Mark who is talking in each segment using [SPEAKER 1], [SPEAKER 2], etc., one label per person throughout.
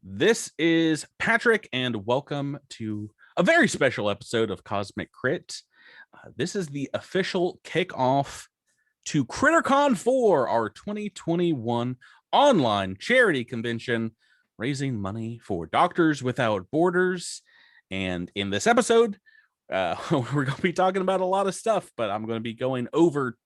[SPEAKER 1] This is Patrick, and welcome to a very special episode of Cosmic Crit. This is the official kickoff to Crittercon 4, our 2021 online charity convention, raising money for Doctors Without Borders. And in this episode, we're going to be talking about a lot of stuff, but I'm going to be going over,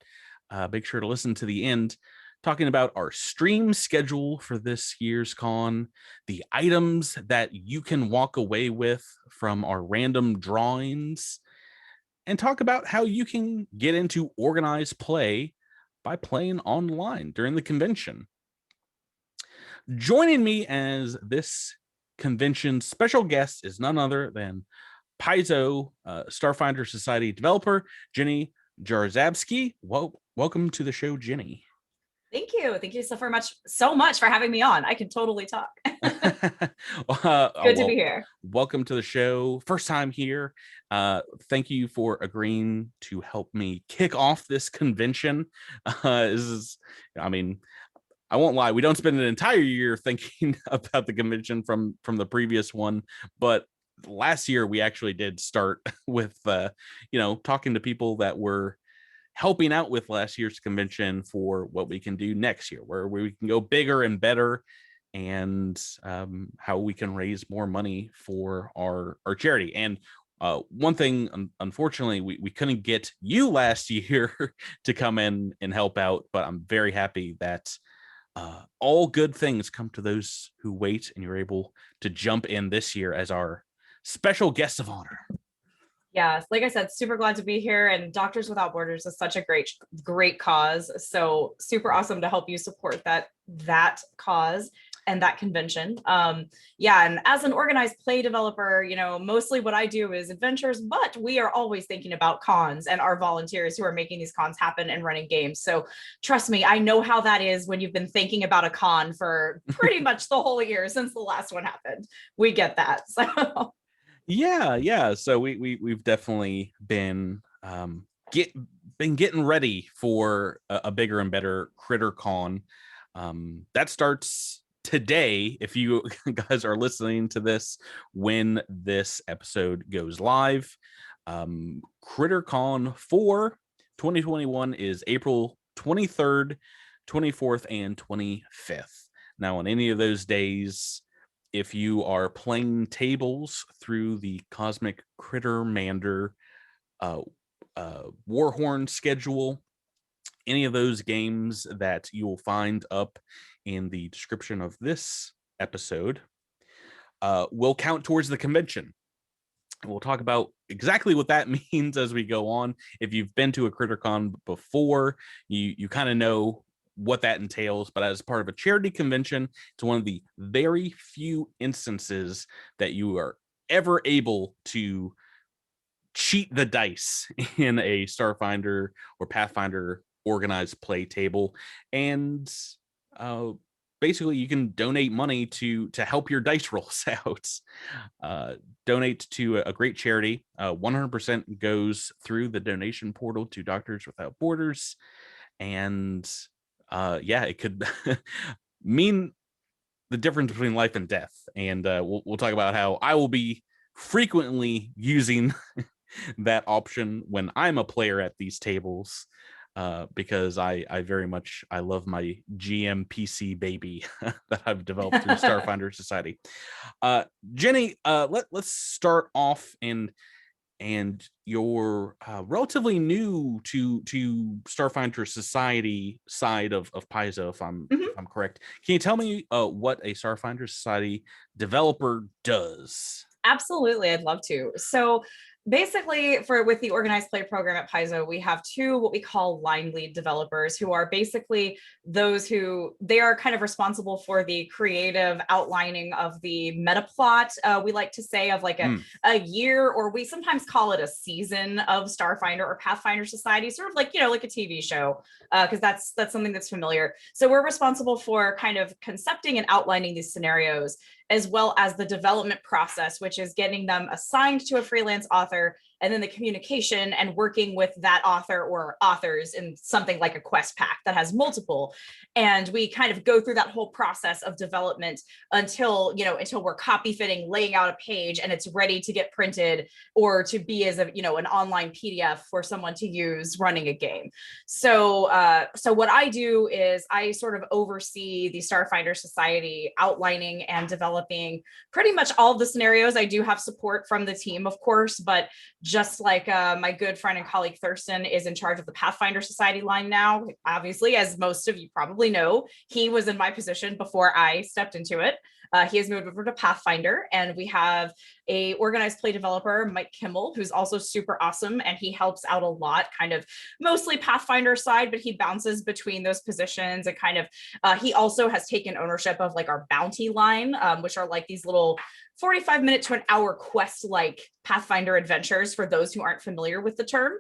[SPEAKER 1] make sure to listen to the end, talking about our stream schedule for this year's con, the items that you can walk away with from our random drawings, and talk about how you can get into organized play by playing online during the convention. Joining me as this convention special guest is none other than Paizo Starfinder Society developer Jenny Jarzabski. Welcome to the show, Jenny.
[SPEAKER 2] Thank you. Thank you so much for having me on. I can totally talk. Good to be here.
[SPEAKER 1] Welcome to the show. First time here. Thank you for agreeing to help me kick off this convention. I won't lie, we don't spend an entire year thinking about the convention from the previous one, but last year we actually did start with talking to people that were helping out with last year's convention for what we can do next year, where we can go bigger and better, and how we can raise more money for our charity. And one thing, unfortunately, we couldn't get you last year to come in and help out, but I'm very happy that all good things come to those who wait, and you're able to jump in this year as our special guest of honor.
[SPEAKER 2] Yeah, like I said, super glad to be here, and Doctors Without Borders is such a great cause. So super awesome to help you support that cause and that convention. And as an organized play developer, mostly what I do is adventures, but we are always thinking about cons and our volunteers who are making these cons happen and running games. So trust me, I know how that is when you've been thinking about a con for pretty much the whole year since the last one happened. We get that. So.
[SPEAKER 1] Yeah. So we've definitely been getting ready for a bigger and better Crittercon. That starts today. If you guys are listening to this when this episode goes live, Crittercon 4 2021 is April 23rd, 24th, and 25th. Now, on any of those days, if you are playing tables through the Cosmic Crittermander Warhorn schedule, any of those games that you will find up in the description of this episode will count towards the convention. We'll talk about exactly what that means as we go on. If you've been to a Crittercon before, you kind of know what that entails, but as part of a charity convention, it's one of the very few instances that you are ever able to cheat the dice in a Starfinder or Pathfinder organized play table. And basically you can donate money to help your dice rolls out. Donate to a great charity. 100% goes through the donation portal to Doctors Without Borders. And it could mean the difference between life and death. And we'll talk about how I will be frequently using that option when I'm a player at these tables, because I love my GM PC baby that I've developed through Starfinder Society. Jenny, let's start off, and you're relatively new to Starfinder Society side of Paizo, if I'm correct. Can you tell me what a Starfinder Society developer does?
[SPEAKER 2] Absolutely, I'd love to. So basically, with the organized play program at Paizo, we have two what we call line lead developers, who are basically those who they are kind of responsible for the creative outlining of the meta plot. We like to say of like a year, or we sometimes call it a season of Starfinder or Pathfinder Society, sort of like like a TV show, because that's something that's familiar. So we're responsible for kind of concepting and outlining these scenarios, as well as the development process, which is getting them assigned to a freelance author and then the communication and working with that author or authors in something like a quest pack that has multiple. And we kind of go through that whole process of development until we're copy fitting, laying out a page, and it's ready to get printed or to be as an online PDF for someone to use running a game. So what I do is I sort of oversee the Starfinder Society, outlining and developing pretty much all of the scenarios. I do have support from the team, of course, but just like my good friend and colleague Thurston is in charge of the Pathfinder Society line now. Obviously, as most of you probably know, he was in my position before I stepped into it. He has moved over to Pathfinder, and we have a organized play developer, Mike Kimmel, who's also super awesome, and he helps out a lot, kind of mostly Pathfinder side, but he bounces between those positions and kind of he also has taken ownership of like our bounty line, which are like these little 45-minute to an hour quest-like Pathfinder adventures for those who aren't familiar with the term.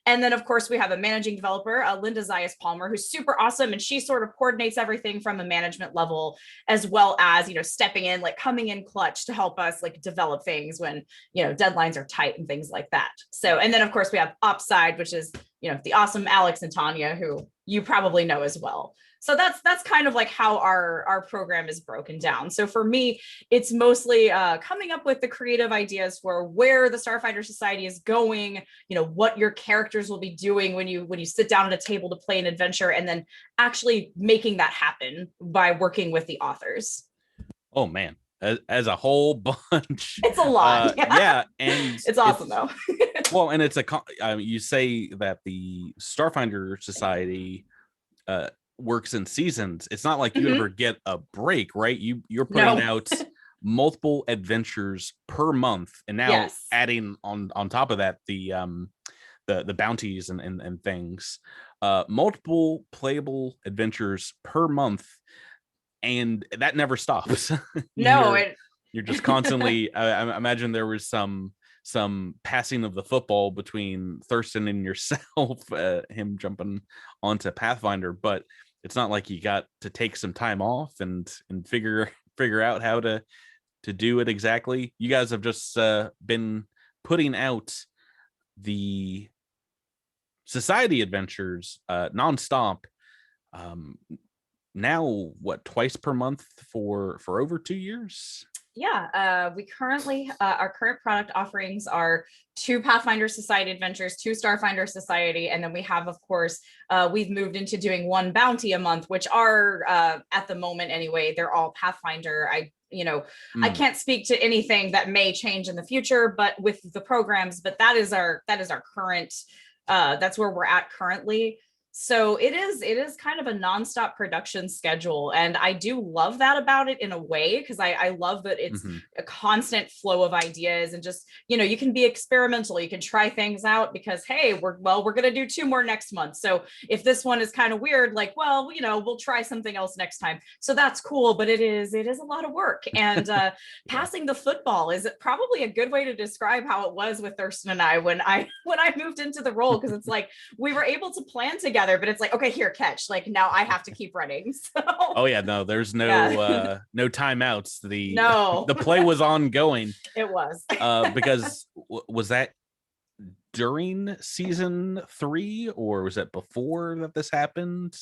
[SPEAKER 2] And then, of course, we have a managing developer, Linda Zayas-Palmer, who's super awesome, and she sort of coordinates everything from a management level, as well as, stepping in, like coming in clutch to help us like develop things when, deadlines are tight and things like that. So, and then, of course, we have Upside, which is, the awesome Alex and Tanya, who you probably know as well. So that's kind of like how our program is broken down. So for me, it's mostly coming up with the creative ideas for where the Starfinder Society is going, what your characters will be doing when you sit down at a table to play an adventure, and then actually making that happen by working with the authors.
[SPEAKER 1] Oh man, as a whole bunch.
[SPEAKER 2] It's a lot.
[SPEAKER 1] Yeah, and
[SPEAKER 2] it's awesome though.
[SPEAKER 1] Well, and it's you say that the Starfinder Society works in seasons. It's not like you ever get a break, right? You're putting out multiple adventures per month, and now adding on top of that the bounties and things, multiple playable adventures per month, and that never stops. You're just constantly I imagine there was some passing of the football between Thurston and yourself, him jumping onto Pathfinder, but it's not like you got to take some time off and figure out how to do it exactly. You guys have just been putting out the society adventures nonstop. Now, what, twice per month for over 2 years?
[SPEAKER 2] Yeah, we currently, our current product offerings are 2 Pathfinder Society adventures, 2 Starfinder Society, and then we have, of course, we've moved into doing 1 bounty a month, which are, at the moment anyway, they're all Pathfinder. I can't speak to anything that may change in the future, but with the programs, but that is our current, that's where we're at currently. So it is kind of a nonstop production schedule. And I do love that about it in a way, because I love that it's a constant flow of ideas, and just, you can be experimental, you can try things out, because, hey, we're going to do 2 more next month. So if this one is kind of weird, like, well, we'll try something else next time. So that's cool, but it is a lot of work. And passing the football is probably a good way to describe how it was with Thurston and I when I moved into the role, because it's like we were able to plan together, but it's like, okay, here, catch, like now I have to keep running. So
[SPEAKER 1] no, there's no no timeouts. The play was ongoing.
[SPEAKER 2] It was
[SPEAKER 1] because was that during season 3, or was it before that this happened?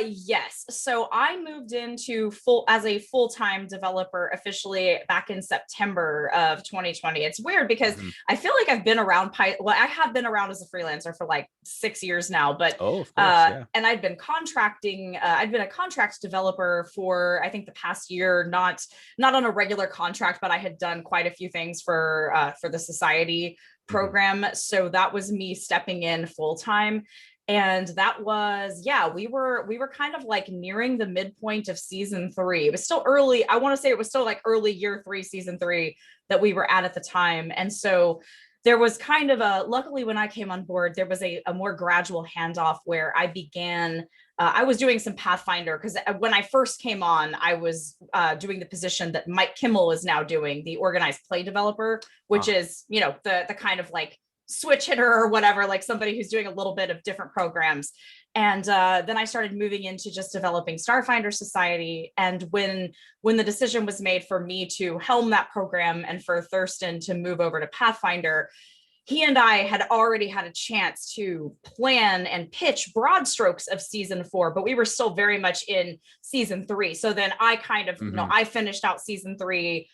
[SPEAKER 2] Yes. So I moved into as a full-time developer officially back in September of 2020. It's weird because I feel like I've been around I have been around as a freelancer for like 6 years now, but
[SPEAKER 1] of course,
[SPEAKER 2] and I'd been contracting, I'd been a contract developer for, I think, the past year, not on a regular contract, but I had done quite a few things for the society program. So that was me stepping in full-time. And that was, we were kind of like nearing the midpoint of season 3. It was still early. I want to say it was still like early year 3, season 3 that we were at the time. And so there was kind of luckily when I came on board, there was a more gradual handoff where I began, I was doing some Pathfinder, because when I first came on, I was doing the position that Mike Kimmel is now doing, the organized play developer, which is, the kind of like switch hitter or whatever, like somebody who's doing a little bit of different programs. And then I started moving into just developing Starfinder Society. And when the decision was made for me to helm that program and for Thurston to move over to Pathfinder, he and I had already had a chance to plan and pitch broad strokes of season 4, but we were still very much in season 3. So then I kind of, I finished out season 3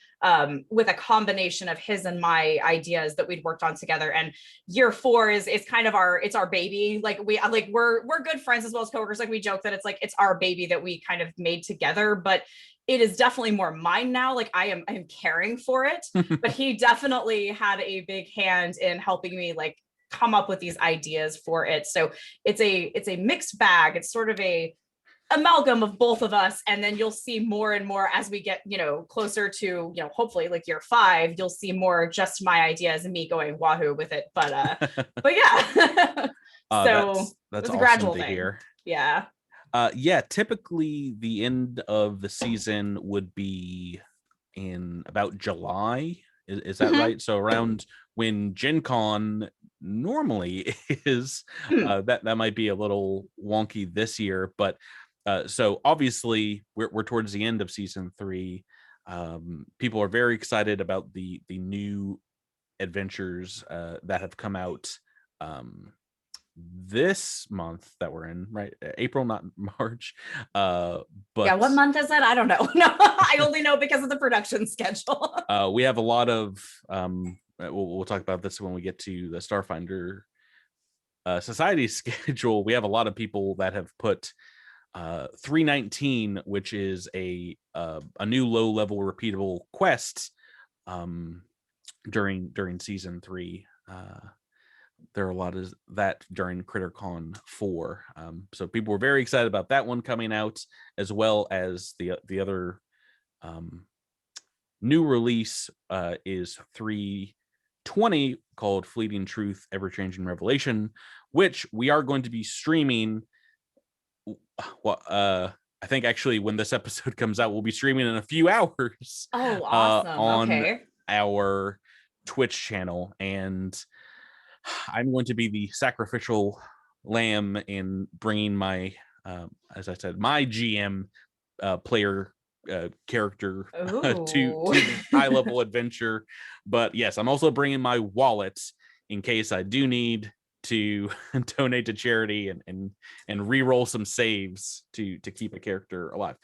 [SPEAKER 2] with a combination of his and my ideas that we'd worked on together. And year 4 is kind of it's our baby. Like we're good friends as well as coworkers. Like we joke that it's our baby that we kind of made together, but it is definitely more mine now. Like I am caring for it, but he definitely had a big hand in helping me like come up with these ideas for it. So it's a mixed bag. It's sort of a amalgam of both of us, and then you'll see more and more as we get closer to hopefully like year 5, you'll see more just my ideas and me going wahoo with it. But yeah. So
[SPEAKER 1] that's
[SPEAKER 2] it's a
[SPEAKER 1] awesome
[SPEAKER 2] gradual
[SPEAKER 1] to
[SPEAKER 2] thing.
[SPEAKER 1] hear.
[SPEAKER 2] Yeah.
[SPEAKER 1] Typically the end of the season would be in about July. Is that right? So around when Gen Con normally is. That might be a little wonky this year, but so obviously we're towards the end of season 3. People are very excited about the new adventures that have come out this month that we're in, right? April, not March. But
[SPEAKER 2] yeah, what month is it? I don't know. No, I only know because of the production schedule.
[SPEAKER 1] We have a lot of we'll talk about this when we get to the Starfinder society schedule. We have a lot of people that have put 319, which is a new low level repeatable quest during season 3. There are a lot of that during Crittercon 4. So people were very excited about that one coming out, as well as the other new release is 320 called Fleeting Truth, Ever-Changing Revelation, which we are going to be streaming. Well, I think actually when this episode comes out, we'll be streaming in a few hours.
[SPEAKER 2] Oh, awesome.
[SPEAKER 1] On our Twitch channel, and I'm going to be the sacrificial lamb in bringing my, as I said, my GM player character to high level adventure. But yes, I'm also bringing my wallet in case I do need to donate to charity and re-roll some saves to keep a character alive.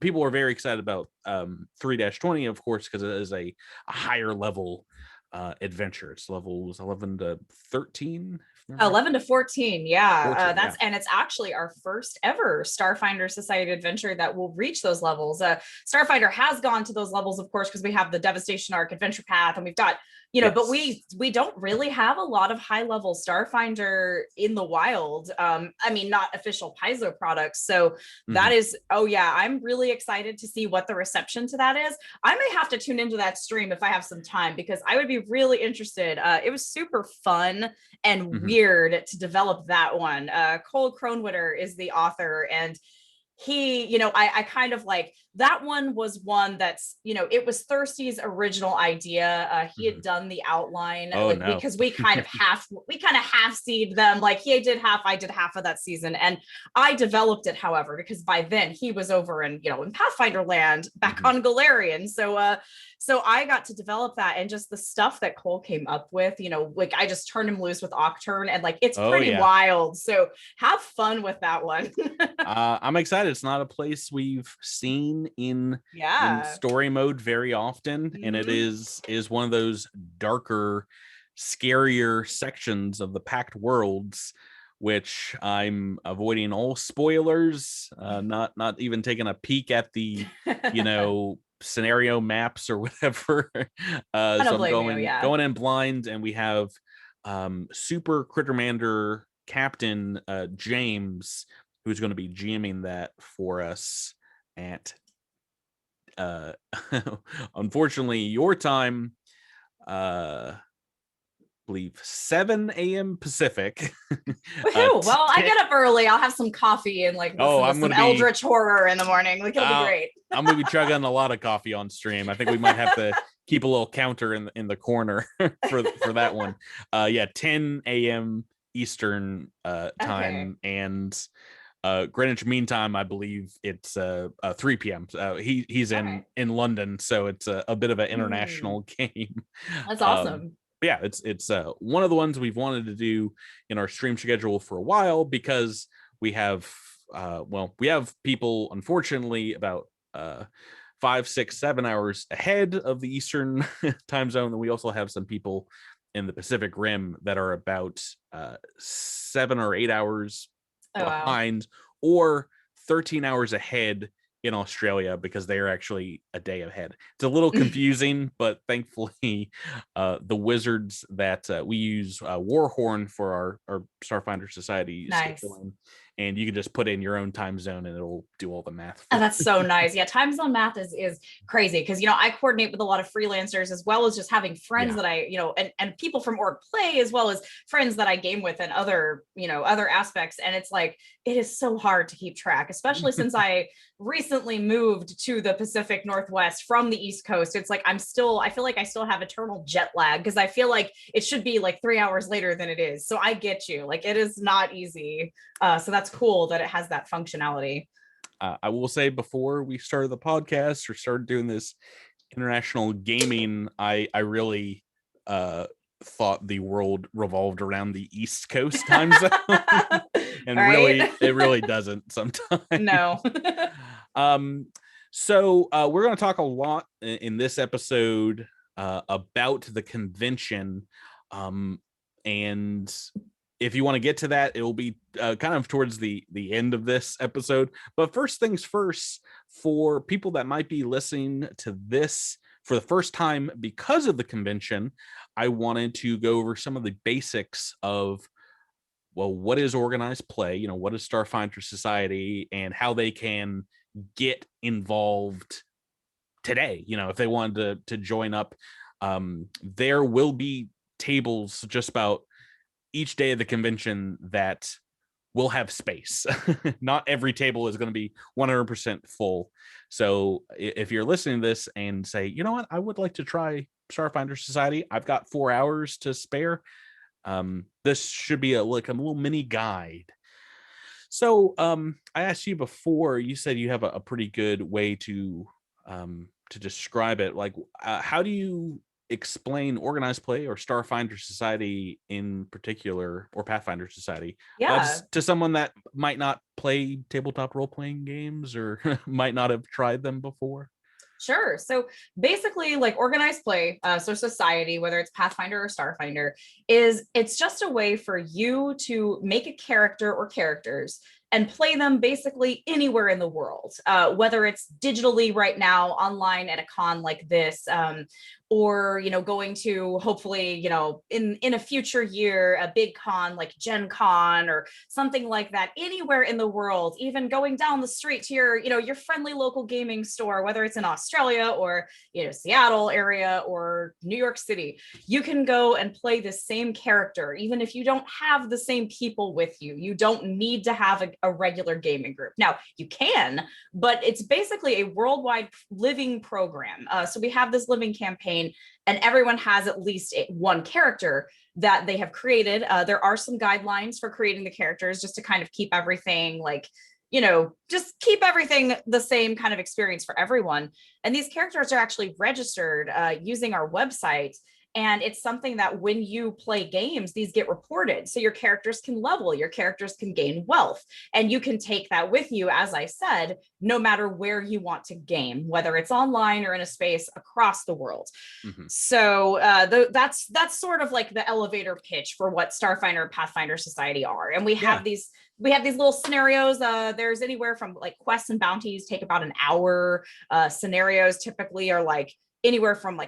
[SPEAKER 1] People are very excited about 3-20, of course, because it is a higher level adventure. It's levels 11 to 13.
[SPEAKER 2] 11 to 14. Yeah.
[SPEAKER 1] 14,
[SPEAKER 2] and it's actually our first ever Starfinder Society adventure that will reach those levels. Starfinder has gone to those levels, of course, because we have the Devastation Arc Adventure Path, and we've got but we don't really have a lot of high level Starfinder in the wild. I mean, not official Paizo products. So that is, I'm really excited to see what the reception to that is. I may have to tune into that stream if I have some time, because I would be really interested. It was super fun and weird to develop that one. Cole Kronwitter is the author, and he, I kind of like that one was one that's, it was Thirsty's original idea. He had done the outline because we kind of half-seed them. Like he did half, I did half of that season. And I developed it, however, because by then he was over in, in Pathfinder land back on Galarian. So I got to develop that, and just the stuff that Cole came up with, like I just turned him loose with Octurne, and like it's pretty wild. So have fun with that one.
[SPEAKER 1] I'm excited. It's not a place we've seen in story mode very often, and it is one of those darker, scarier sections of the Pact Worlds, which I'm avoiding all spoilers, not even taking a peek at the scenario maps or whatever. So I'm going in blind, and we have Super Crittermander Captain James, who's going to be GMing that for us at unfortunately your time, believe 7 a.m. Pacific.
[SPEAKER 2] Well, I get up early. I'll have some coffee and like listen to some Eldritch horror in the morning. Like it'll be great.
[SPEAKER 1] I'm gonna be chugging a lot of coffee on stream. I think we might have to keep a little counter in the corner for that one. 10 a.m. Eastern time, and Greenwich Mean Time, I believe it's 3 p.m. He's in London, so it's a bit of an international game.
[SPEAKER 2] That's awesome.
[SPEAKER 1] But yeah, it's one of the ones we've wanted to do in our stream schedule for a while, because we have we have people, unfortunately, about 5, 6, 7 hours ahead of the Eastern time zone. And we also have some people in the Pacific Rim that are about 7 or 8 hours
[SPEAKER 2] Oh wow.
[SPEAKER 1] behind, or 13 hours ahead in Australia, because they are actually a day ahead. It's a little confusing, but thankfully, the wizards that we use, Warhorn for our Starfinder Society
[SPEAKER 2] Nice.
[SPEAKER 1] scheduling, and you can just put in your own time zone and it'll do all the math
[SPEAKER 2] Oh,
[SPEAKER 1] for
[SPEAKER 2] that's
[SPEAKER 1] you.
[SPEAKER 2] so nice. Yeah, time zone math is crazy because I coordinate with a lot of freelancers as well as just having friends
[SPEAKER 1] Yeah.
[SPEAKER 2] that and people from org play as well as friends that I game with and other aspects. And it's like it is so hard to keep track, especially since I recently moved to the Pacific Northwest from the East Coast. It's like I feel like I still have eternal jet lag because I feel like it should be like 3 hours later than it is. So I get you. Like it is not easy. So that's cool that it has that functionality.
[SPEAKER 1] I will say, before we started the podcast or started doing this international gaming, I really thought the world revolved around the East Coast time zone, and
[SPEAKER 2] Right?
[SPEAKER 1] it really doesn't sometimes.
[SPEAKER 2] No.
[SPEAKER 1] um, so we're going to talk a lot in this episode about the convention, and if you want to get to that, it will be kind of towards the end of this episode. But first things first, for people that might be listening to this for the first time because of the convention, I wanted to go over some of the basics of, well, what is organized play? What is Starfinder Society, and how they can get involved today. If they wanted to join up, there will be tables just about each day of the convention that will have space. Not every table is going to be 100% full. So if you're listening to this and say, you know what, I would like to try Starfinder Society, I've got 4 hours to spare. This should be like a little mini guide. So I asked you before, you said you have a pretty good way to describe it. Like, how do you explain organized play or Starfinder Society in particular, or Pathfinder Society,
[SPEAKER 2] Yeah.
[SPEAKER 1] just to someone that might not play tabletop role playing games or might not have tried them before?
[SPEAKER 2] Sure. So basically, like organized play, so society, whether it's Pathfinder or Starfinder, it's just a way for you to make a character or characters and play them basically anywhere in the world, whether it's digitally right now, online at a con like this, or going to hopefully in a future year a big con like Gen Con or something like that, anywhere in the world, even going down the street to your friendly local gaming store, whether it's in Australia or Seattle area or New York City. You can go and play the same character even if you don't have the same people with you. You don't need to have a regular gaming group. Now you can, but it's basically a worldwide living program. So we have this living campaign, and everyone has at least one character that they have created. There are some guidelines for creating the characters just to kind of keep everything just keep everything the same kind of experience for everyone. And these characters are actually registered using our website. And it's something that when you play games, these get reported. So your characters can level, your characters can gain wealth, and you can take that with you, as I said, no matter where you want to game, whether it's online or in a space across the world.
[SPEAKER 1] Mm-hmm.
[SPEAKER 2] So that's sort of like the elevator pitch for what Starfinder Pathfinder Society are. And we have these little scenarios. There's anywhere from like quests and bounties take about an hour. Scenarios typically are like anywhere from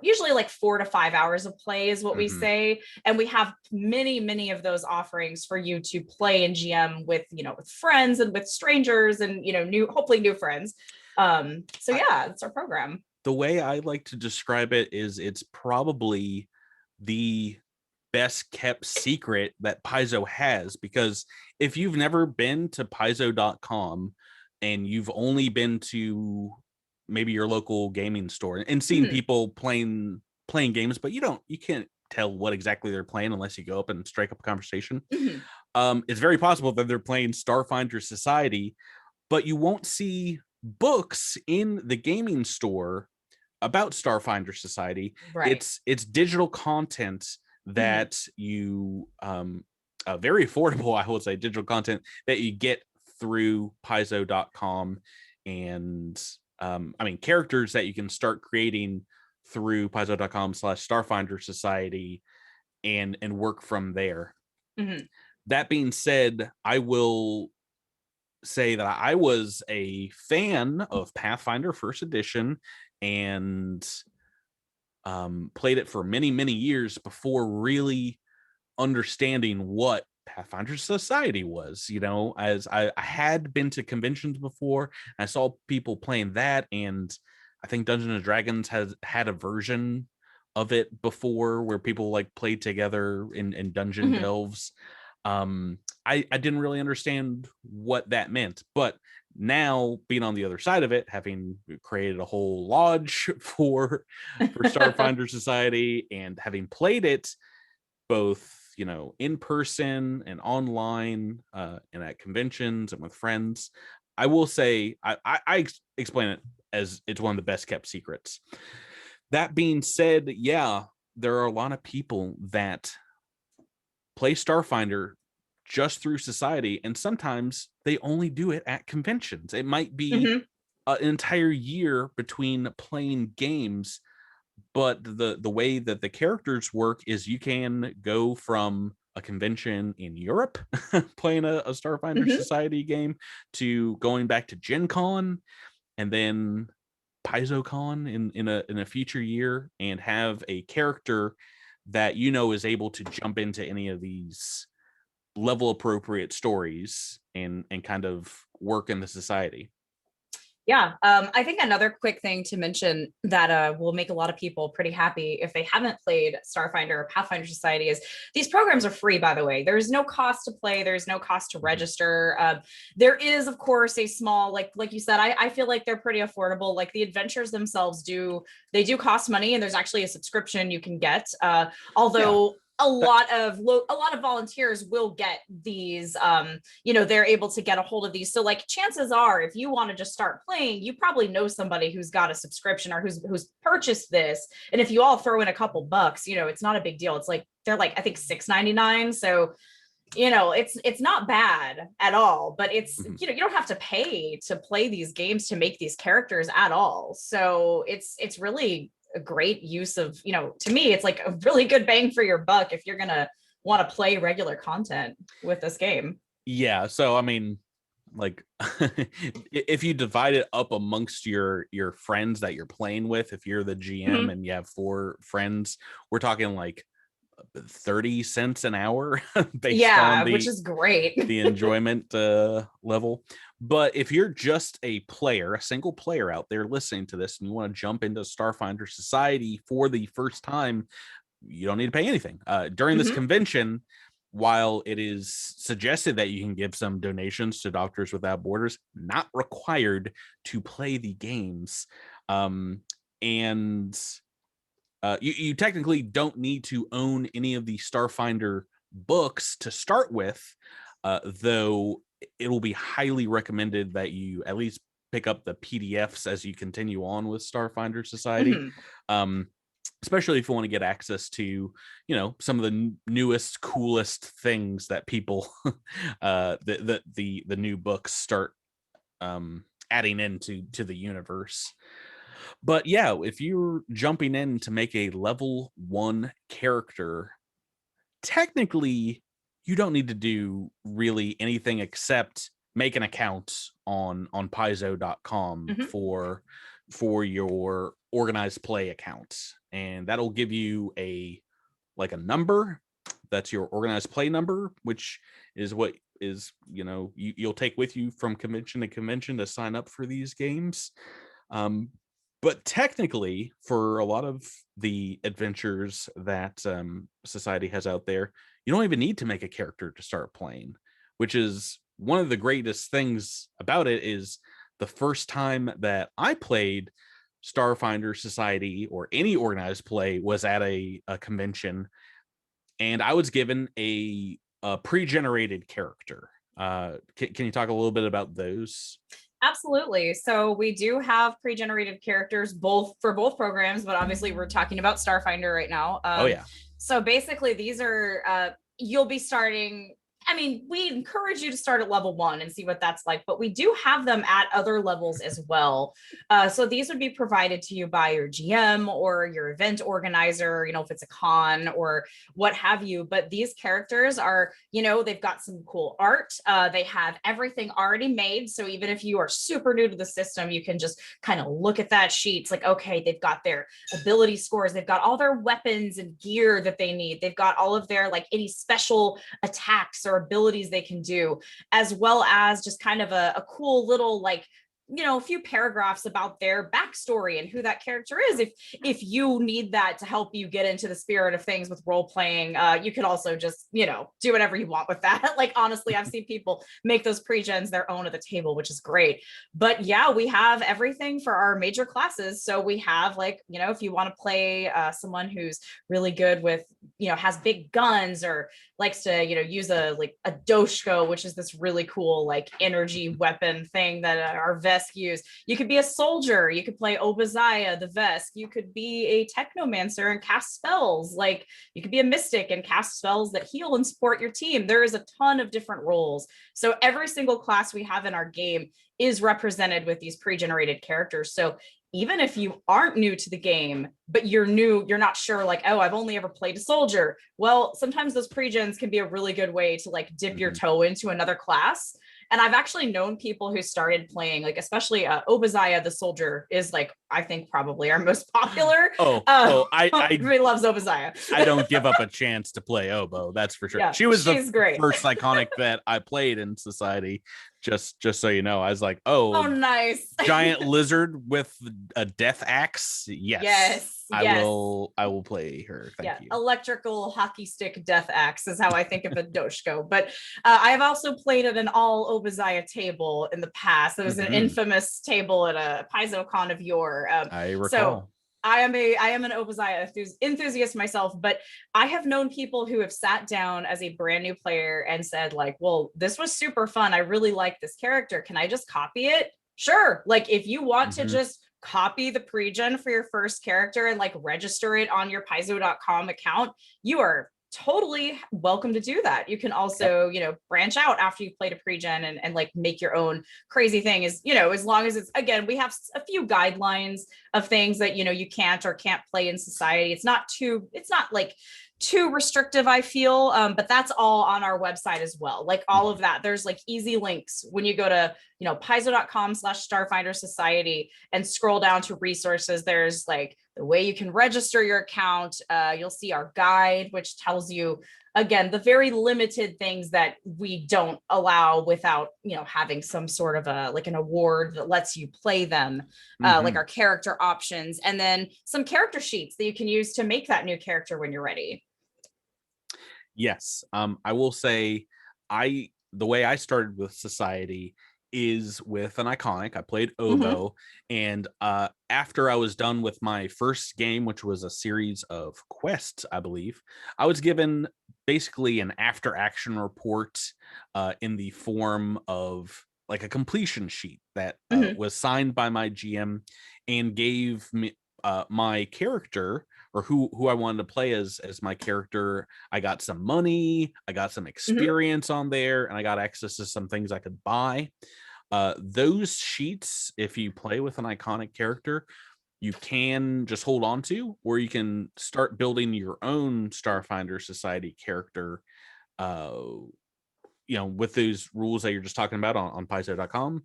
[SPEAKER 2] usually like 4 to 5 hours of play is what we say. And we have many of those offerings for you to play in GM with, with friends and with strangers and, hopefully new friends. So yeah, that's our program.
[SPEAKER 1] The way I like to describe it is it's probably the best kept secret that Paizo has, because if you've never been to Paizo.com and you've only been to maybe your local gaming store and seen people playing games, but you can't tell what exactly they're playing unless you go up and strike up a conversation. It's very possible that they're playing Starfinder Society, but you won't see books in the gaming store about Starfinder Society.
[SPEAKER 2] Right.
[SPEAKER 1] It's digital content that you very affordable, I would say, digital content that you get through Paizo.com, and I mean, characters that you can start creating through Paizo.com/Starfinder Society and work from there. That being said, I will say that I was a fan of Pathfinder First Edition and played it for many, many years before really understanding what Pathfinder Society was. You know, as I had been to conventions before, I saw people playing that, and I think Dungeons and Dragons has had a version of it before where people like played together in dungeon delves. I didn't really understand what that meant, but now being on the other side of it, having created a whole lodge for Starfinder Society and having played it both, you know, in person and online, and at conventions and with friends, I will say I explain it as it's one of the best kept secrets. That being said, yeah, there are a lot of people that play Starfinder just through Society, and sometimes they only do it at conventions. It might be an entire year between playing games, but the way that the characters work is you can go from a convention in Europe playing a Starfinder Society game to going back to Gen Con and then PaizoCon in a future year, and have a character that you know is able to jump into any of these level appropriate stories and kind of work in the society.
[SPEAKER 2] Yeah, I think another quick thing to mention that will make a lot of people pretty happy if they haven't played Starfinder or Pathfinder Society is these programs are free, by the way. There's no cost to play. There's no cost to register. There is, of course, a small, like you said, I feel like they're pretty affordable. Like the adventures themselves do cost money, and there's actually a subscription you can get. Although a lot of volunteers will get these, they're able to get a hold of these. So like chances are, if you want to just start playing, you probably know somebody who's got a subscription or who's purchased this. And if you all throw in a couple bucks, it's not a big deal. It's like, they're like, I think $6.99. So, it's not bad at all, but it's, you don't have to pay to play these games to make these characters at all. So it's really a great use of, to me, it's like a really good bang for your buck if you're gonna want to play regular content with this game.
[SPEAKER 1] Yeah, so I mean, like if you divide it up amongst your friends that you're playing with, if you're the GM and you have 4 friends, we're talking like 30 cents an hour based on
[SPEAKER 2] which is great.
[SPEAKER 1] the enjoyment level. But if you're just a player, a single player out there listening to this, and you want to jump into Starfinder Society for the first time, you don't need to pay anything. During this convention, while it is suggested that you can give some donations to Doctors Without Borders, not required to play the games. And you technically don't need to own any of the Starfinder books to start with, though it will be highly recommended that you at least pick up the PDFs as you continue on with Starfinder Society. Especially if you want to get access to, some of the newest, coolest things that people, the new books start adding into the universe. But yeah, if you're jumping in to make a level 1 character, technically you don't need to do really anything except make an account on Paizo.com for your organized play account, and that'll give you a number that's your organized play number, which is what is you'll take with you from convention to convention to sign up for these games. But technically, for a lot of the adventures that Society has out there, you don't even need to make a character to start playing, which is one of the greatest things about it. Is the first time that I played Starfinder Society or any organized play was at a convention, and I was given a pre-generated character. Can you talk a little bit about those?
[SPEAKER 2] Absolutely. So we do have pre-generated characters both for both programs, but obviously we're talking about Starfinder right now.
[SPEAKER 1] Oh yeah.
[SPEAKER 2] So basically, these are you'll be starting. I mean, we encourage you to start at level 1 and see what that's like, but we do have them at other levels as well. So these would be provided to you by your GM or your event organizer, you know, if it's a con or what have you. But these characters are, you know, they've got some cool art. They have everything already made. So even if you are super new to the system, you can just kind of look at that sheet. It's like, okay, they've got their ability scores, they've got all their weapons and gear that they need, they've got all of their like any special attacks or abilities they can do, as well as just kind of a cool little like, you know, a few paragraphs about their backstory and who that character is. If you need that to help you get into the spirit of things with role playing, you can also just, you know, do whatever you want with that. Like, honestly, I've seen people make those pre-gens their own at the table, which is great. But yeah, we have everything for our major classes. So we have, like, you know, if you want to play someone who's really good with, you know, has big guns or likes to, you know, use a doshko, which is this really cool like energy weapon thing that our Vesk use. You could be a soldier, you could play Obadiah the Vesk, you could be a technomancer and cast spells, like you could be a mystic and cast spells that heal and support your team. There is a ton of different roles. So every single class we have in our game is represented with these pre-generated characters. So even if you aren't new to the game, but you're new, you're not sure, like, oh, I've only ever played a soldier. Well, sometimes those pre-gens can be a really good way to like dip your toe into another class. And I've actually known people who started playing, like, especially Obadiah the soldier is like, I think probably our most popular.
[SPEAKER 1] I
[SPEAKER 2] everybody loves Obadiah.
[SPEAKER 1] I don't give up a chance to play Obo, that's for sure.
[SPEAKER 2] Yeah,
[SPEAKER 1] she was the
[SPEAKER 2] great.
[SPEAKER 1] first iconic that I played in Society. Just so you know, I was like,
[SPEAKER 2] oh nice.
[SPEAKER 1] Giant lizard with a death axe. Yes. I will play her. Thank you.
[SPEAKER 2] Electrical hockey stick death axe is how I think of a doshko. But I have also played at an all Obadiah table in the past. There was an infamous table at a Paizo con of yore.
[SPEAKER 1] I recall.
[SPEAKER 2] So I am an Obadiah enthusiast myself, but I have known people who have sat down as a brand new player and said, like, well, this was super fun, I really like this character, can I just copy it? Sure. Like, if you want to just copy the pre-gen for your first character and like register it on your Paizo.com account, you are totally welcome to do that. You can also, you know, branch out after you've played a pre-gen and like make your own crazy thing, is, you know, as long as it's, again, we have a few guidelines of things that, you know, you can't or can't play in Society. It's not like too restrictive, I feel, but that's all on our website as well. Like all of that, there's like easy links when you go to, you know, paizo.com/Starfinder Society and scroll down to resources. There's like the way you can register your account. You'll see our guide, which tells you, again, the very limited things that we don't allow without, you know, having some sort of a like an award that lets you play them, like our character options, and then some character sheets that you can use to make that new character when you're ready.
[SPEAKER 1] Yes. I will say the way I started with Society is with an iconic. I played Obo, and after I was done with my first game, which was a series of quests, I believe, I was given basically an after action report in the form of like a completion sheet that was signed by my GM and gave me my character, or who I wanted to play as my character. I got some money, I got some experience on there, and I got access to some things I could buy. Those sheets, if you play with an iconic character, you can just hold on to, or you can start building your own Starfinder Society character, you know, with those rules that you're just talking about on Paizo.com.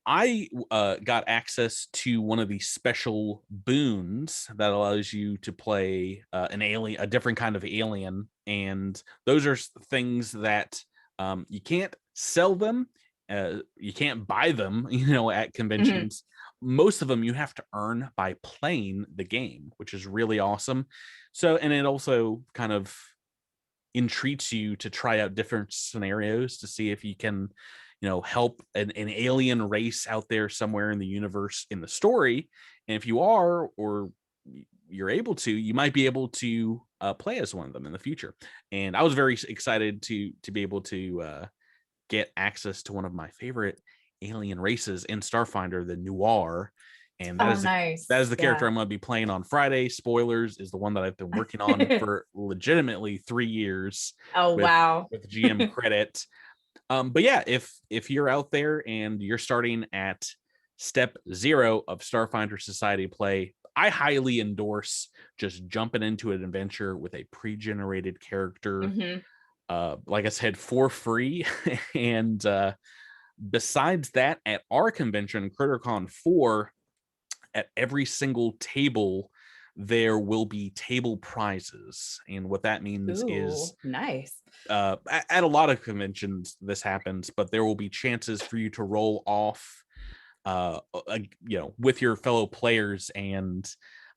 [SPEAKER 1] I got access to one of the special boons that allows you to play a different kind of alien, and those are things that you can't sell them, you can't buy them, you know, at conventions. Most of them you have to earn by playing the game, which is really awesome. So, and it also kind of entreats you to try out different scenarios to see if you can, you know, help an alien race out there somewhere in the universe in the story. And if you are, or you're able to, you might be able to play as one of them in the future. And I was very excited to be able to get access to one of my favorite alien races in Starfinder, the Noir. And
[SPEAKER 2] Oh, nice.
[SPEAKER 1] that is the character
[SPEAKER 2] Yeah.
[SPEAKER 1] I'm going to be playing on Friday. Spoilers, is the one that I've been working on for legitimately 3 years
[SPEAKER 2] Oh, wow.
[SPEAKER 1] with GM credit. But yeah, if you're out there and you're starting at step 0 of Starfinder Society play, I highly endorse just jumping into an adventure with a pre-generated character. Like I said, for free. And besides that, at our convention, Crittercon 4, at every single table, there will be table prizes. And what that means is,
[SPEAKER 2] nice.
[SPEAKER 1] at a lot of conventions this happens, but there will be chances for you to roll off with your fellow players. And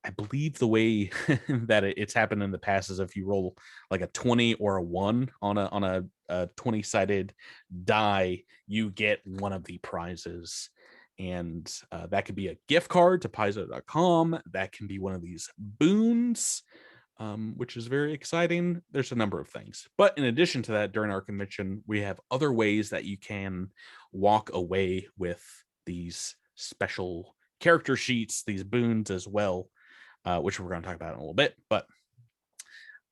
[SPEAKER 1] I believe the way that it's happened in the past is if you roll like a 20 or a 1 on a 20-sided die, you get one of the prizes. And that could be a gift card to Paizo.com. That can be one of these boons, which is very exciting. There's a number of things. But in addition to that, during our convention, we have other ways that you can walk away with these special character sheets, these boons as well, which we're going to talk about in a little bit. But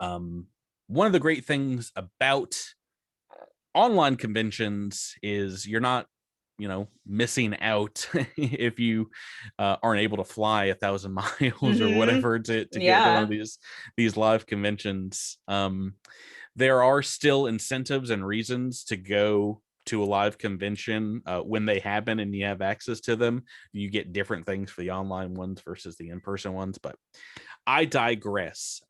[SPEAKER 1] one of the great things about online conventions is you're not missing out if you aren't able to fly 1,000 miles or whatever to get to one of these live conventions. There are still incentives and reasons to go to a live convention when they happen and you have access to them. You get different things for the online ones versus the in-person ones, but I digress.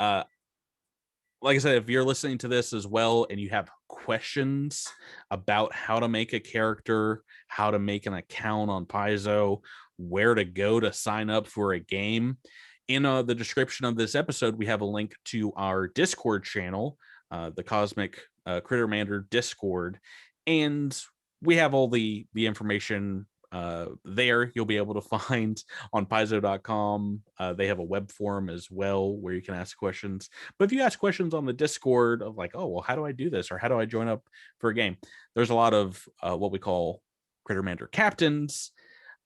[SPEAKER 1] Like I said, if you're listening to this as well and you have questions about how to make a character, how to make an account on Paizo, where to go to sign up for a game, in the description of this episode, we have a link to our Discord channel, the Cosmic Crittermander Discord, and we have all the information there. You'll be able to find on Paizo.com. They have a web forum as well where you can ask questions. But if you ask questions on the Discord of like, oh, well, how do I do this? Or how do I join up for a game? There's a lot of what we call Crittermander captains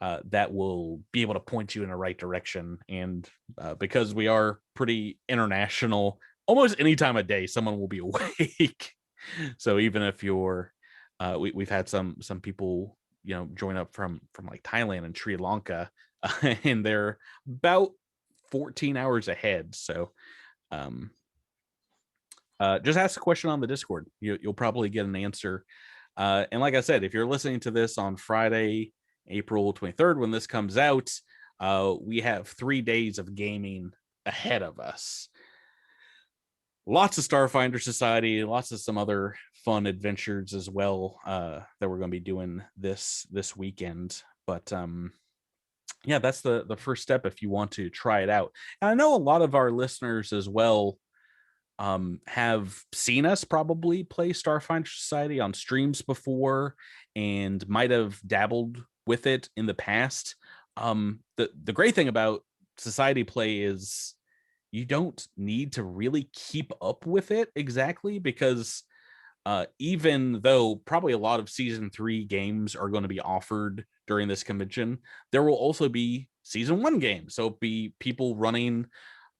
[SPEAKER 1] that will be able to point you in the right direction. And because we are pretty international, almost any time of day, someone will be awake. So even if you're, we've had some people join up from like Thailand and Sri Lanka, and they're about 14 hours ahead. So just ask a question on the Discord. You'll probably get an answer. And like I said, if you're listening to this on Friday, April 23rd, when this comes out, we have 3 days of gaming ahead of us. Lots of Starfinder Society, lots of some other fun adventures as well that we're going to be doing this weekend. But yeah, that's the first step if you want to try it out. And I know a lot of our listeners as well have seen us probably play Starfinder Society on streams before and might have dabbled with it in the past. The great thing about Society play is you don't need to really keep up with it exactly, because even though probably a lot of season 3 games are going to be offered during this convention, there will also be season 1 games. So be people running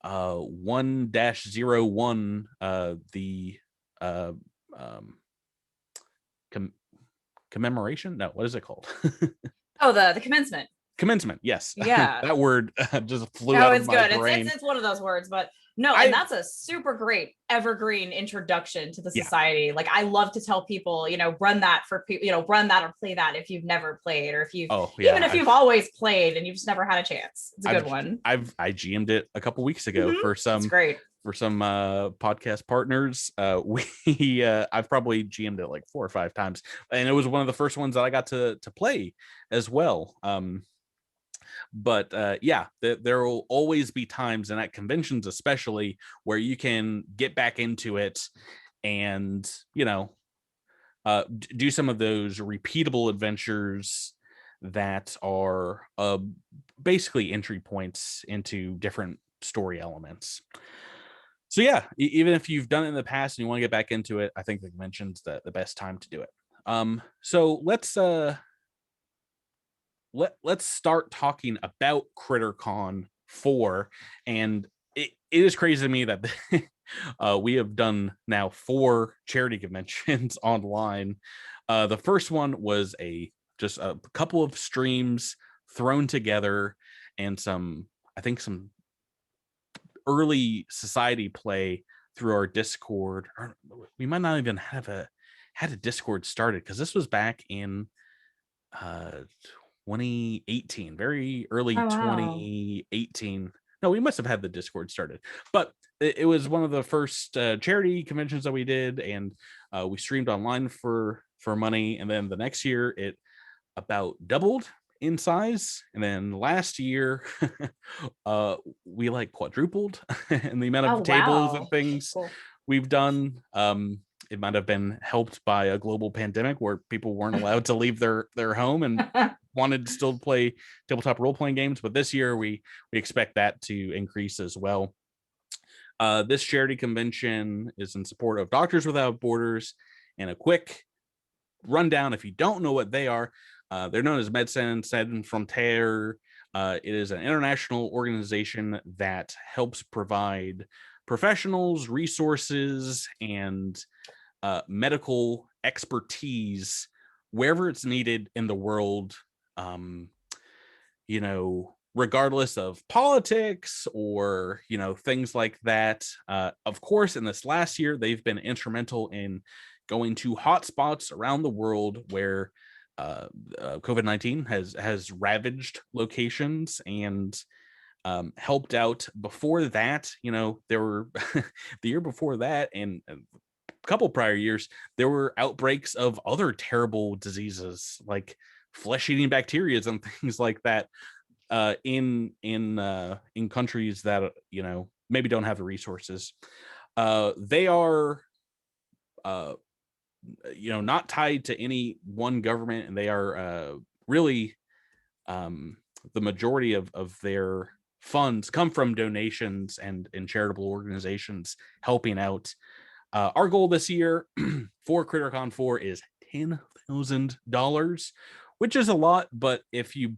[SPEAKER 1] 1-01, the commemoration. No, what is it called?
[SPEAKER 2] Oh, the commencement.
[SPEAKER 1] Commencement. Yes.
[SPEAKER 2] Yeah.
[SPEAKER 1] That word just flew
[SPEAKER 2] No,
[SPEAKER 1] out
[SPEAKER 2] it's
[SPEAKER 1] of my
[SPEAKER 2] good.
[SPEAKER 1] brain.
[SPEAKER 2] It's one of those words, but no, and that's a super great evergreen introduction to the society. Like I love to tell people, run that for people, run that or play that if you've never played, or if you've even if you've always played and you've just never had a chance. It's a good one.
[SPEAKER 1] I GM'd it a couple weeks ago for some.
[SPEAKER 2] It's great.
[SPEAKER 1] For some podcast partners. I've probably GM'd it like 4 or 5 times, and it was one of the first ones that I got to play as well. But yeah, there will always be times, and at conventions especially, where you can get back into it and do some of those repeatable adventures that are basically entry points into different story elements. So yeah, even if you've done it in the past and you want to get back into it, I think the convention's the best time to do it. So let's start talking about Crittercon 4. And it is crazy to me that we have done now 4 charity conventions online. The first one was just a couple of streams thrown together and some early society play through our Discord. Or we might not even have had a Discord started, because this was back in 2018, very early
[SPEAKER 2] Oh, wow.
[SPEAKER 1] 2018. No, we must have had the Discord started, but it was one of the first charity conventions that we did, and we streamed online for money. And then the next year, it about doubled in size, and then last year, we like quadrupled in the amount
[SPEAKER 2] Oh,
[SPEAKER 1] of tables and
[SPEAKER 2] wow.
[SPEAKER 1] things
[SPEAKER 2] Cool.
[SPEAKER 1] we've done. It might have been helped by a global pandemic where people weren't allowed to leave their home and wanted to still play tabletop role-playing games, but this year we expect that to increase as well. This charity convention is in support of Doctors Without Borders. And a quick rundown, if you don't know what they are, they're known as Médecins Sans Frontières. It is an international organization that helps provide professionals, resources, and medical expertise wherever it's needed in the world, regardless of politics or, things like that. Of course, in this last year, they've been instrumental in going to hotspots around the world where COVID-19 has ravaged locations, and helped out. Before that, there were the year before that, and a couple prior years, there were outbreaks of other terrible diseases like flesh-eating bacteria and things like that, in countries that maybe don't have the resources. They are not tied to any one government, and they are really, the majority of their funds come from donations and charitable organizations helping out. Our goal this year for Crittercon 4 is $10,000, which is a lot, but if you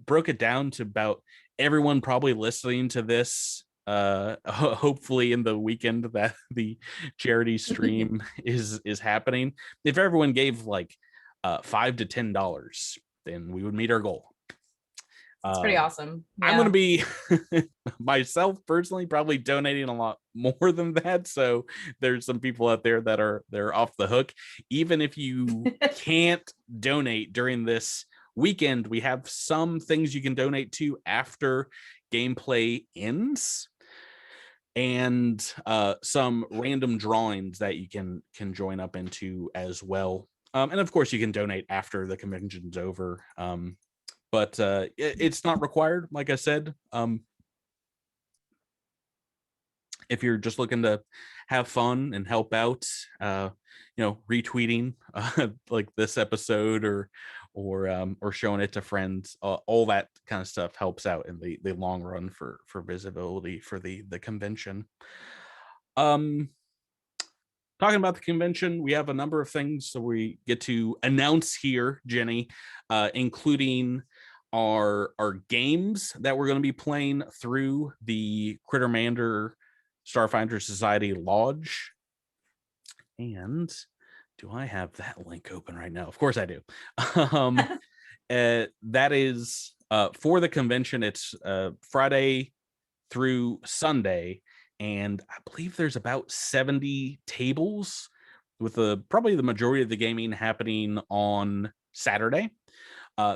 [SPEAKER 1] broke it down to about everyone probably listening to this, hopefully in the weekend that the charity stream is happening, if everyone gave like $5 to $10, then we would meet our goal.
[SPEAKER 2] It's pretty awesome.
[SPEAKER 1] I'm going to
[SPEAKER 2] Yeah.
[SPEAKER 1] be myself personally probably donating a lot more than that. So there's some people out there that they're off the hook. Even if you can't donate during this weekend, we have some things you can donate to after gameplay ends, and some random drawings that you can join up into as well. And of course, you can donate after the convention's over. But it's not required, like I said. If you're just looking to have fun and help out, retweeting like this episode, or showing it to friends, all that kind of stuff helps out in the long run for visibility for the convention. Talking about the convention, we have a number of things that we get to announce here, Jenny, including our games that we're going to be playing through the Crittermander Starfinder Society Lodge. And do I have that link open right now? Of course I do. That is for the convention. It's Friday through Sunday, and I believe there's about 70 tables, with probably the majority of the gaming happening on Saturday.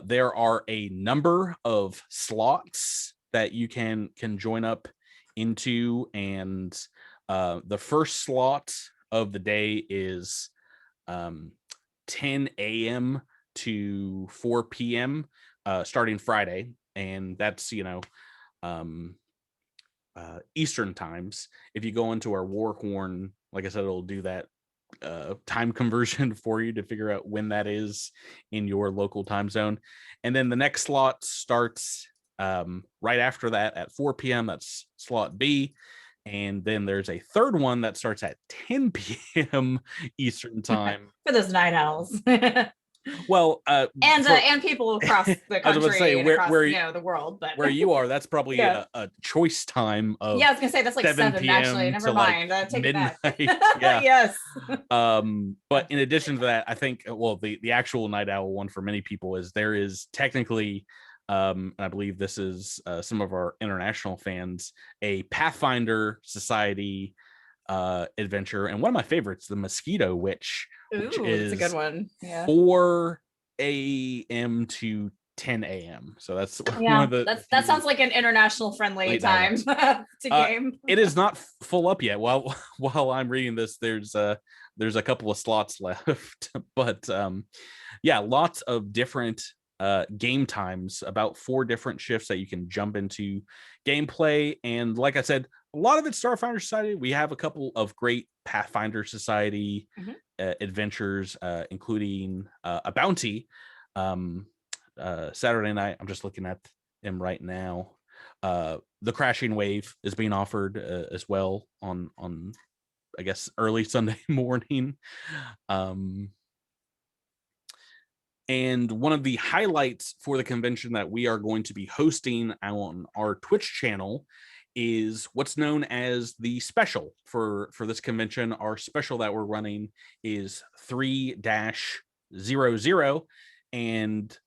[SPEAKER 1] There are a number of slots that you can join up into, and the first slot of the day is 10 a.m. to 4 p.m. Starting Friday, and that's Eastern times. If you go into our Warhorn, like I said, it'll do that time conversion for you to figure out when that is in your local time zone. And then the next slot starts right after that at 4 p.m. That's slot B. And then there's a third one that starts at 10 p.m. Eastern time.
[SPEAKER 2] For those night owls.
[SPEAKER 1] Well,
[SPEAKER 2] and people across the
[SPEAKER 1] I was about to
[SPEAKER 2] country
[SPEAKER 1] say,
[SPEAKER 2] and across the world, but
[SPEAKER 1] where you are, that's probably
[SPEAKER 2] yeah.
[SPEAKER 1] a choice time of
[SPEAKER 2] Yeah, I was gonna say that's like 7 actually.
[SPEAKER 1] p.m.
[SPEAKER 2] Never
[SPEAKER 1] to like
[SPEAKER 2] mind. Take
[SPEAKER 1] midnight.
[SPEAKER 2] it back.
[SPEAKER 1] Yeah.
[SPEAKER 2] Yes.
[SPEAKER 1] But in addition to that, I think the actual night owl one for many people is there is technically, and I believe this is some of our international fans, a Pathfinder Society adventure, and one of my favorites, the Mosquito Witch, which
[SPEAKER 2] Ooh, that's a good one. Yeah.
[SPEAKER 1] 4 a.m. to 10 a.m. So that's
[SPEAKER 2] Yeah,
[SPEAKER 1] one of
[SPEAKER 2] that sounds like an international friendly time to game.
[SPEAKER 1] It is not full up yet. While I'm reading this, there's a couple of slots left, but yeah, lots of different game times, about 4 different shifts that you can jump into gameplay. And like I said, a lot of it's Starfinder Society. We have a couple of great Pathfinder Society adventures, including a bounty. Saturday night, I'm just looking at them right now. The Crashing Wave is being offered as well on I guess early Sunday morning. And one of the highlights for the convention that we are going to be hosting on our Twitch channel is what's known as the special for this convention. Our special that we're running is 3-00, and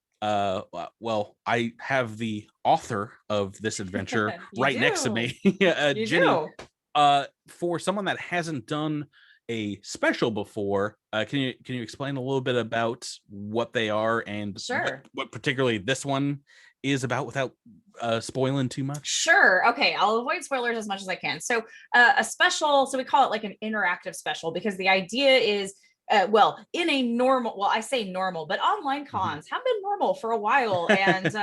[SPEAKER 1] well, I have the author of this adventure right next to me. Jenny, for someone that hasn't done a special before, can you explain a little bit about what they are and what particularly this one is about without spoiling too much?
[SPEAKER 2] Sure. Okay, I'll avoid spoilers as much as I can. So a special, so we call it like an interactive special, because the idea is in a normal, I say normal, but online cons have been normal for a while. And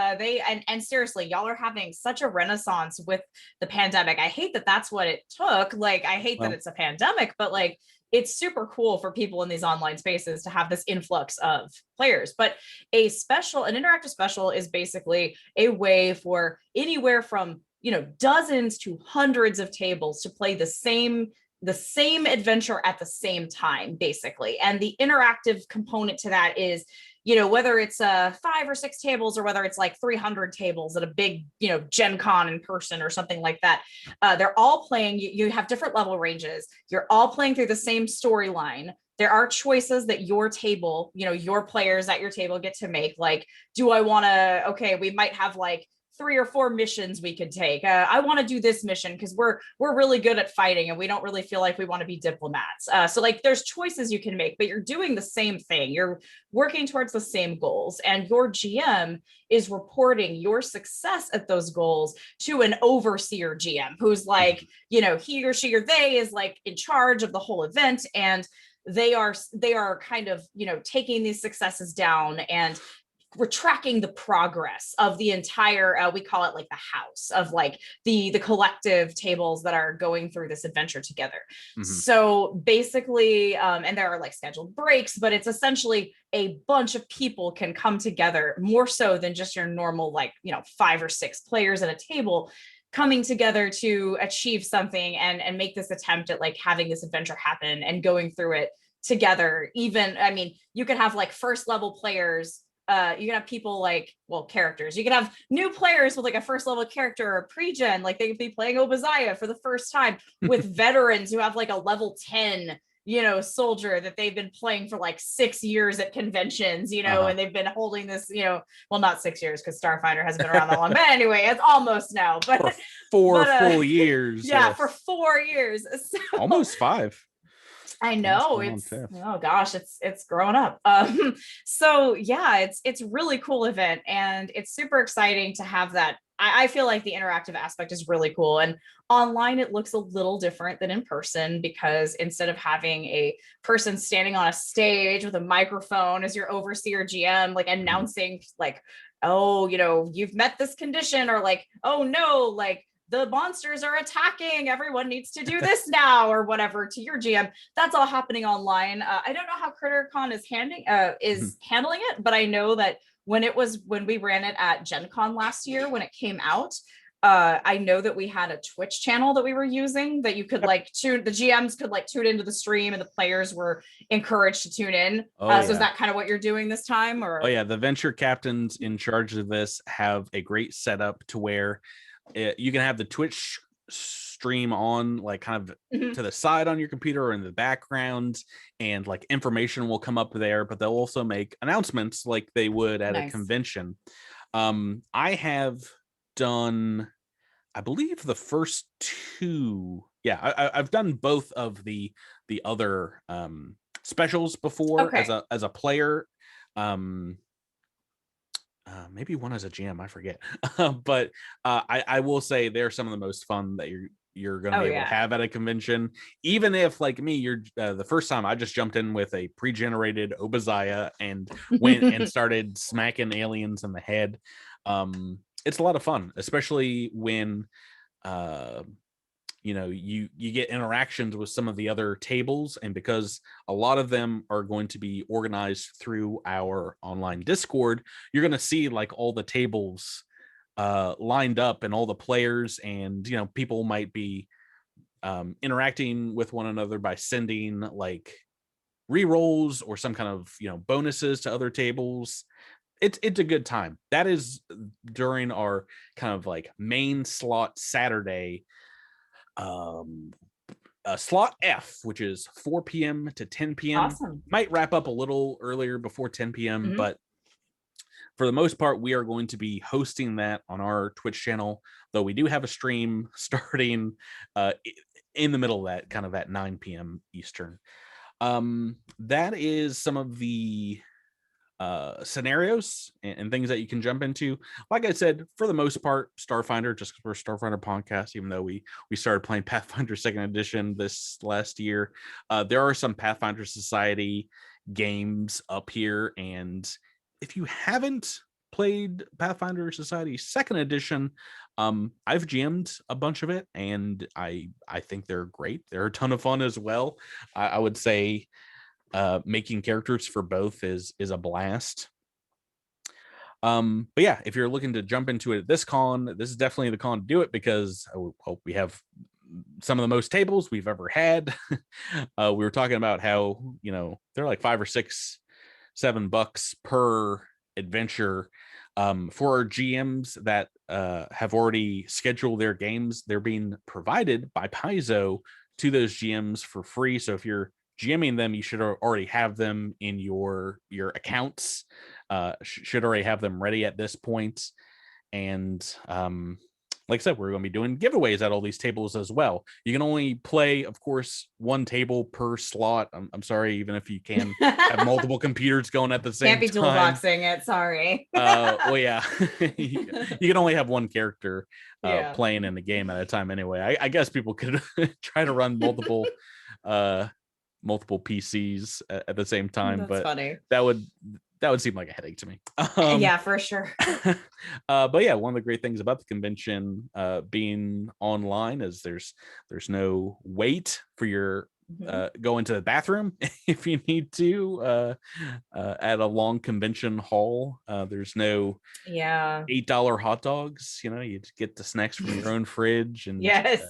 [SPEAKER 2] and seriously, y'all are having such a renaissance with the pandemic. I hate that that's what it took. Like, I hate that it's a pandemic, but like, it's super cool for people in these online spaces to have this influx of players. But an interactive special is basically a way for anywhere from, dozens to hundreds of tables to play the same adventure at the same time, basically. And the interactive component to that is, whether it's 5 or 6 tables, or whether it's like 300 tables at a big, Gen Con in person or something like that. They're all playing, you have different level ranges. You're all playing through the same storyline. There are choices that your table, your players at your table get to make. Like, do I want to, we might have like 3 or 4 missions we could take. I want to do this mission because we're really good at fighting and we don't really feel like we want to be diplomats. So like, there's choices you can make, but you're doing the same thing. You're working towards the same goals, and your GM is reporting your success at those goals to an overseer GM who's like, he or she or they is like in charge of the whole event, and they are kind of, taking these successes down, and we're tracking the progress of the entire, we call it like the house of like the collective tables that are going through this adventure together. So basically, and there are like scheduled breaks, but it's essentially a bunch of people can come together, more so than just your normal, like, 5 or 6 players at a table, coming together to achieve something and make this attempt at like having this adventure happen and going through it together. Even, I mean, you could have like first level players, you can have people like, characters. You can have new players with like a first level character or pre-gen, like they could be playing Obadiah for the first time, with veterans who have like a level 10, soldier that they've been playing for like 6 years at conventions, and they've been holding this, not 6 years because Starfinder hasn't been around that long, but anyway, it's almost now, but
[SPEAKER 1] for 4 full years.
[SPEAKER 2] Yeah, yes. For 4 years. So,
[SPEAKER 1] almost 5.
[SPEAKER 2] I know, oh gosh, it's growing up. So yeah, it's really cool event, and it's super exciting to have that. I feel like the interactive aspect is really cool, and online it looks a little different than in person, because instead of having a person standing on a stage with a microphone as your overseer GM, like announcing like, oh, you've met this condition, or like, oh no, like, the monsters are attacking, everyone needs to do this now, or whatever, to your GM. That's all happening online. I don't know how Crittercon is handling it, but I know that when we ran it at Gen Con last year, when it came out, I know that we had a Twitch channel that we were using that you could like tune, the GMs could like tune into the stream and the players were encouraged to tune in.
[SPEAKER 1] Oh
[SPEAKER 2] So is
[SPEAKER 1] yeah.
[SPEAKER 2] that kind of what you're doing this time, or?
[SPEAKER 1] Oh yeah, the venture captains in charge of this have a great setup to where you can have the Twitch stream on like kind of
[SPEAKER 2] Mhm.
[SPEAKER 1] to the side on your computer or in the background, and like information will come up there, but they'll also make announcements like they would at a
[SPEAKER 2] Nice.
[SPEAKER 1] convention. I have done, I believe, the first two. Yeah, I've done both of the other specials before
[SPEAKER 2] Okay.
[SPEAKER 1] as a player. Um, maybe one as a GM, I forget. But I will say they're some of the most fun that you're going to
[SPEAKER 2] Oh
[SPEAKER 1] be able to
[SPEAKER 2] yeah.
[SPEAKER 1] have at a convention. Even if, like me, you're the first time I just jumped in with a pre-generated Obadiah and went and started smacking aliens in the head. It's a lot of fun, especially when you get interactions with some of the other tables, and because a lot of them are going to be organized through our online Discord, you're going to see like all the tables lined up and all the players, and people might be interacting with one another by sending like re-rolls or some kind of bonuses to other tables. It's a good time. That is during our kind of like main slot Saturday, um slot F, which is 4 p.m. to 10 p.m.
[SPEAKER 2] Awesome.
[SPEAKER 1] Might wrap up a little earlier before 10 p.m.,
[SPEAKER 2] Mhm.
[SPEAKER 1] but for the most part, we are going to be hosting that on our Twitch channel, though we do have a stream starting in the middle of that, kind of at 9 p.m. Eastern. That is some of the scenarios and things that you can jump into. Like I said, for the most part, Starfinder, just because we're a Starfinder podcast, even though we started playing Pathfinder Second Edition this last year, there are some Pathfinder Society games up here, and if you haven't played Pathfinder Society Second Edition, I've GM'd a bunch of it, and I think they're great. They're a ton of fun as well. I would say making characters for both is a blast. But yeah, if you're looking to jump into it at this con, this is definitely the con to do it, because we have some of the most tables we've ever had. We were talking about how they're like $5 or $6, $7 per adventure. For our GMs that have already scheduled their games, they're being provided by Paizo to those GMs for free. So if you're GMing them, you should already have them in your accounts. Should already have them ready at this point. And like I said, we're going to be doing giveaways at all these tables as well. You can only play, of course, one table per slot. I'm sorry, even if you can have multiple computers going at the same
[SPEAKER 2] Can't be
[SPEAKER 1] time.
[SPEAKER 2] toolboxing it. Sorry.
[SPEAKER 1] Well, yeah, you can only have one character
[SPEAKER 2] Yeah.
[SPEAKER 1] playing in the game at a time anyway. I guess people could try to run multiple PCs at the same time,
[SPEAKER 2] That's
[SPEAKER 1] but
[SPEAKER 2] funny.
[SPEAKER 1] that would seem like a headache to me.
[SPEAKER 2] Yeah, for sure.
[SPEAKER 1] But yeah, one of the great things about the convention being online is there's no wait for your go into the bathroom if you need to at a long convention hall. There's no $8 hot dogs. You just get the snacks from your own fridge, and
[SPEAKER 2] yes.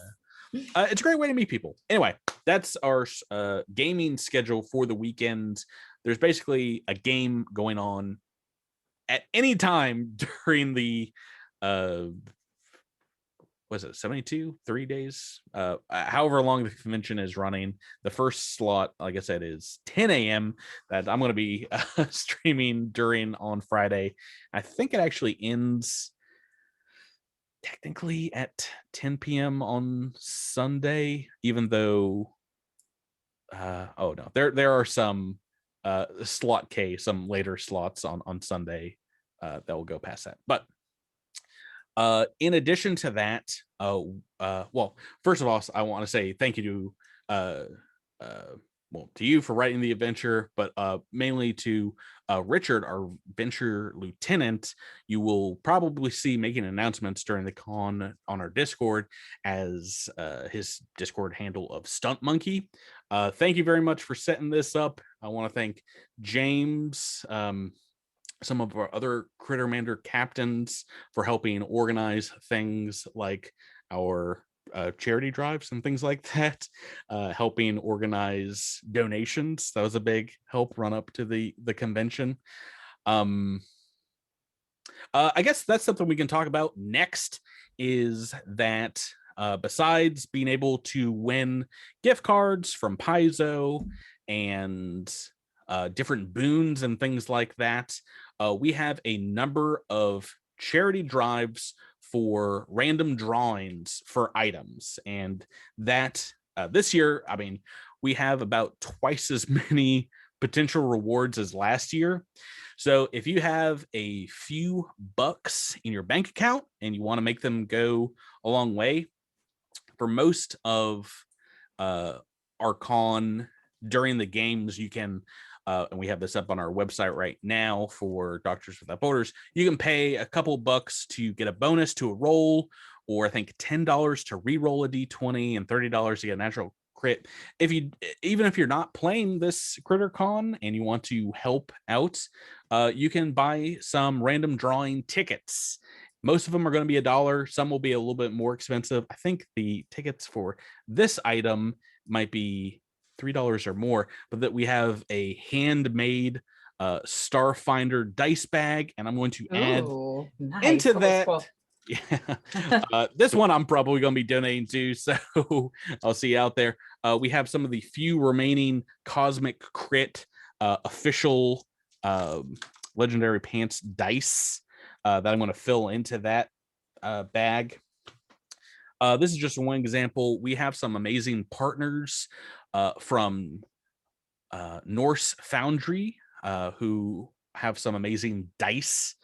[SPEAKER 1] It's a great way to meet people. Anyway, that's our gaming schedule for the weekend. There's basically a game going on at any time during the was it 72 3 days, however long the convention is running. The first slot, like I said, is 10 a.m. that I'm going to be streaming during on Friday. I think it actually ends technically at 10 p.m. on Sunday, even though oh no, there are some slot K, some later slots on Sunday that will go past that. But in addition to that, well, first of all, I want to say thank you to to you for writing the adventure, but mainly to Richard, our venture lieutenant. You will probably see making announcements during the con on our Discord as his Discord handle of Stunt Monkey. Thank you very much for setting this up. I want to thank James. some of our other Crittermander captains for helping organize things like our charity drives and things like that, helping organize donations. That was a big help run up to the convention. I guess that's something we can talk about next, is that besides being able to win gift cards from Paizo and different boons and things like that, we have a number of charity drives for random drawings for items. And that this year, I mean, we have about twice as many potential rewards as last year. So if you have a few bucks in your bank account and you want to make them go a long way, for most of our con during the games, you can, and we have this up on our website right now for Doctors Without Borders, you can pay a couple bucks to get a bonus to a roll, or I think $10 to re-roll a d20 and $30 to get a natural crit. Even if you're not playing this Crittercon and you want to help out, you can buy some random drawing tickets. Most of them are going to be $1. Some will be a little bit more expensive. I think the tickets for this item might be $3 or more, but that we have a handmade Starfinder dice bag, and I'm going to add
[SPEAKER 2] Ooh, nice.
[SPEAKER 1] into
[SPEAKER 2] That looks
[SPEAKER 1] that.
[SPEAKER 2] cool.
[SPEAKER 1] Yeah, this one I'm probably going to be donating to, so I'll see you out there. We have some of the few remaining Cosmic Crit official Legendary Pants dice that I'm going to fill into that bag. This is just one example. We have some amazing partners from Norse Foundry who have some amazing dice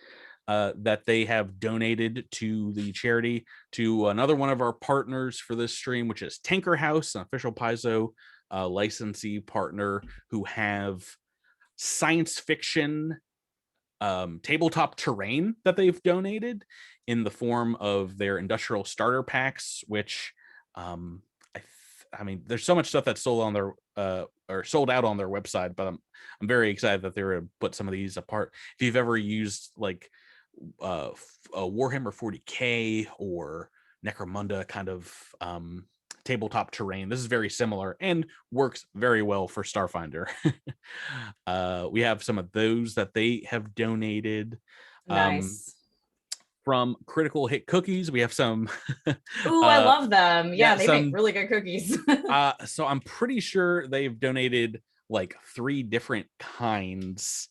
[SPEAKER 1] that they have donated to the charity. To another one of our partners for this stream, which is Tinker House, an official Paizo licensee partner, who have science fiction tabletop terrain that they've donated in the form of their industrial starter packs, which I mean, there's so much stuff that's sold on their or sold out on their website, but I'm very excited that they're going to put some of these apart. If you've ever used like Warhammer 40K or Necromunda kind of tabletop terrain, this is very similar and works very well for Starfinder. We have some of those that they have donated.
[SPEAKER 2] Nice.
[SPEAKER 1] From Critical Hit Cookies, we have some.
[SPEAKER 2] Ooh, I love them. Yeah, they make
[SPEAKER 1] some
[SPEAKER 2] really good cookies.
[SPEAKER 1] so I'm pretty sure they've donated like 3 different kinds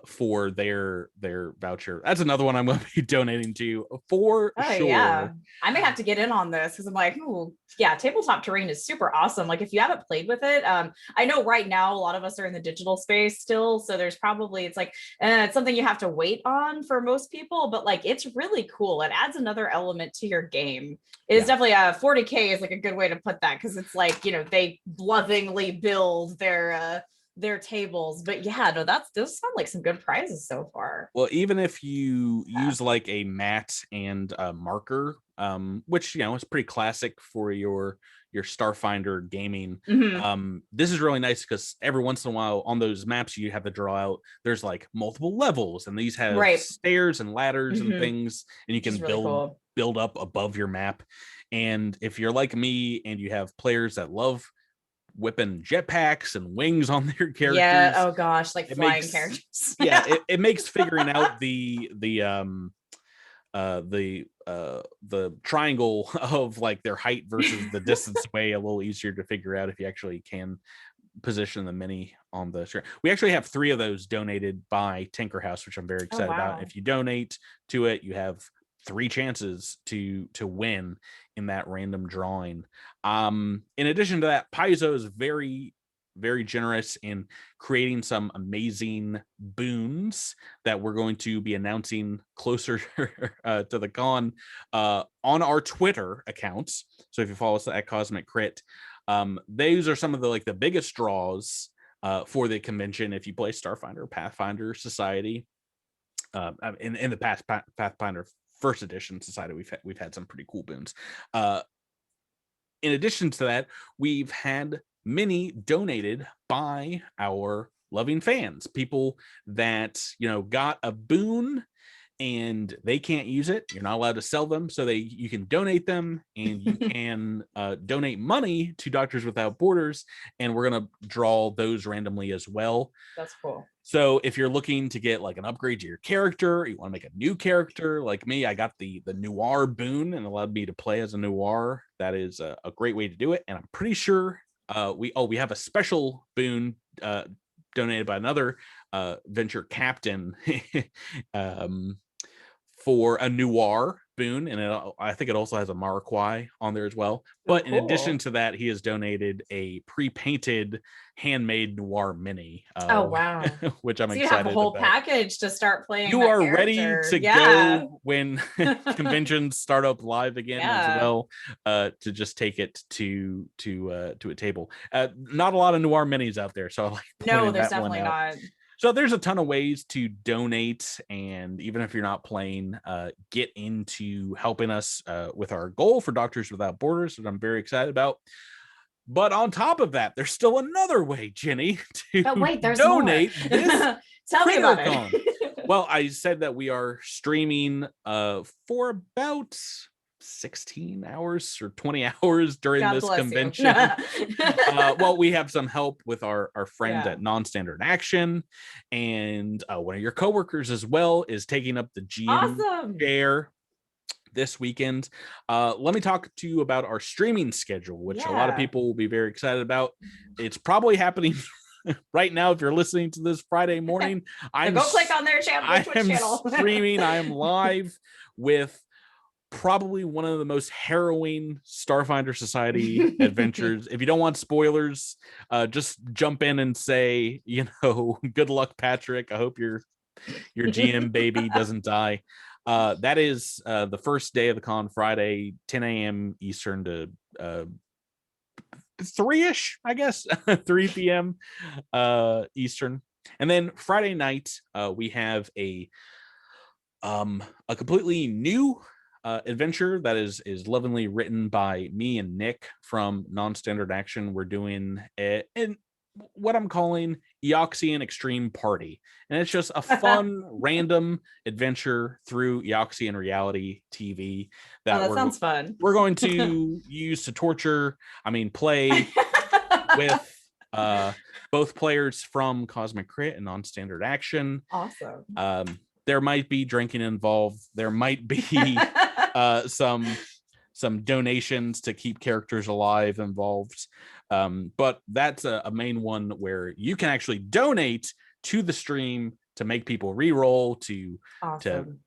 [SPEAKER 1] for their voucher. That's another one I'm going to be donating to for
[SPEAKER 2] Oh
[SPEAKER 1] sure.
[SPEAKER 2] yeah, I may have to get in on this because I'm like, ooh, yeah, tabletop terrain is super awesome. Like if you haven't played with it, I know right now a lot of us are in the digital space still, so there's probably it's like it's something you have to wait on for most people, but like it's really cool. It adds another element to your game. It's definitely a 40K is like a good way to put that because it's like they lovingly build their tables. But yeah, no, those sound like some good prizes so far.
[SPEAKER 1] Well, even if you use like a mat and a marker, which is pretty classic for your Starfinder gaming. This is really nice because every once in a while on those maps you have to draw out, there's like multiple levels, and these have stairs and ladders and things, and you can really build up above your map. And if you're like me and you have players that love whipping jetpacks and wings on their characters,
[SPEAKER 2] yeah, oh gosh, like flying characters.
[SPEAKER 1] It makes figuring out the triangle of like their height versus the distance away a little easier to figure out if you actually can position the mini on the screen. We actually have 3 of those donated by Tinker House, which I'm very excited about. If you donate to it, you have 3 chances to win in that random drawing. In addition to that, Paizo is very, very generous in creating some amazing boons that we're going to be announcing closer to the con on our Twitter accounts. So if you follow us at Cosmic Crit, those are some of the biggest draws for the convention. If you play Starfinder, Pathfinder Society, in the past Pathfinder First Edition Society, we've had some pretty cool boons. In addition to that, we've had many donated by our loving fans, people that, got a boon and they can't use it. You're not allowed to sell them, so you can donate them, and you can donate money to Doctors Without Borders, and we're gonna draw those randomly as well.
[SPEAKER 2] That's cool.
[SPEAKER 1] So if you're looking to get like an upgrade to your character, you want to make a new character like me, I got the noir boon and allowed me to play as a noir. That is a great way to do it, and I'm pretty sure we have a special boon donated by another venture captain for a noir boon, and I think it also has a Marquai on there as well. But in addition to that, he has donated a pre-painted handmade noir mini.
[SPEAKER 2] Oh wow!
[SPEAKER 1] Which I'm
[SPEAKER 2] so
[SPEAKER 1] excited
[SPEAKER 2] you have a whole
[SPEAKER 1] about.
[SPEAKER 2] package to start playing.
[SPEAKER 1] You are ready to go when conventions start up live again as well, to just take it to a table. Not a lot of noir minis out there, so I like
[SPEAKER 2] no, there's definitely not.
[SPEAKER 1] So there's a ton of ways to donate, and even if you're not playing, get into helping us with our goal for Doctors Without Borders, that I'm very excited about. But on top of that, there's still another way, Jenny, to donate this
[SPEAKER 2] Tell me about it.
[SPEAKER 1] Well, I said that we are streaming for about 16 hours or 20 hours during this convention. Well, we have some help with our friend at Non-Standard Action, and one of your coworkers as well is taking up the GM chair this weekend. Let me talk to you about our streaming schedule, which a lot of people will be very excited about. It's probably happening right now. If you're listening to this Friday morning,
[SPEAKER 2] go click on their channel.
[SPEAKER 1] I am streaming. I am live with probably one of the most harrowing Starfinder Society adventures. If you don't want spoilers, just jump in and say, good luck, Patrick. I hope your GM baby doesn't die. That is the first day of the con, Friday, 10 a.m. Eastern to 3-ish, I guess, 3 p.m. Eastern. And then Friday night, we have a completely new adventure that is lovingly written by me and Nick from Non-Standard Action. We're doing in what I'm calling Eoxian Extreme Party, and it's just a fun random adventure through Eoxian reality TV
[SPEAKER 2] that sounds fun.
[SPEAKER 1] We're going to use to play with both players from Cosmic Crit and Non-Standard Action.
[SPEAKER 2] Awesome.
[SPEAKER 1] There might be drinking involved. There might be some donations to keep characters alive involved. But that's a main one where you can actually donate to the stream to make people re-roll, to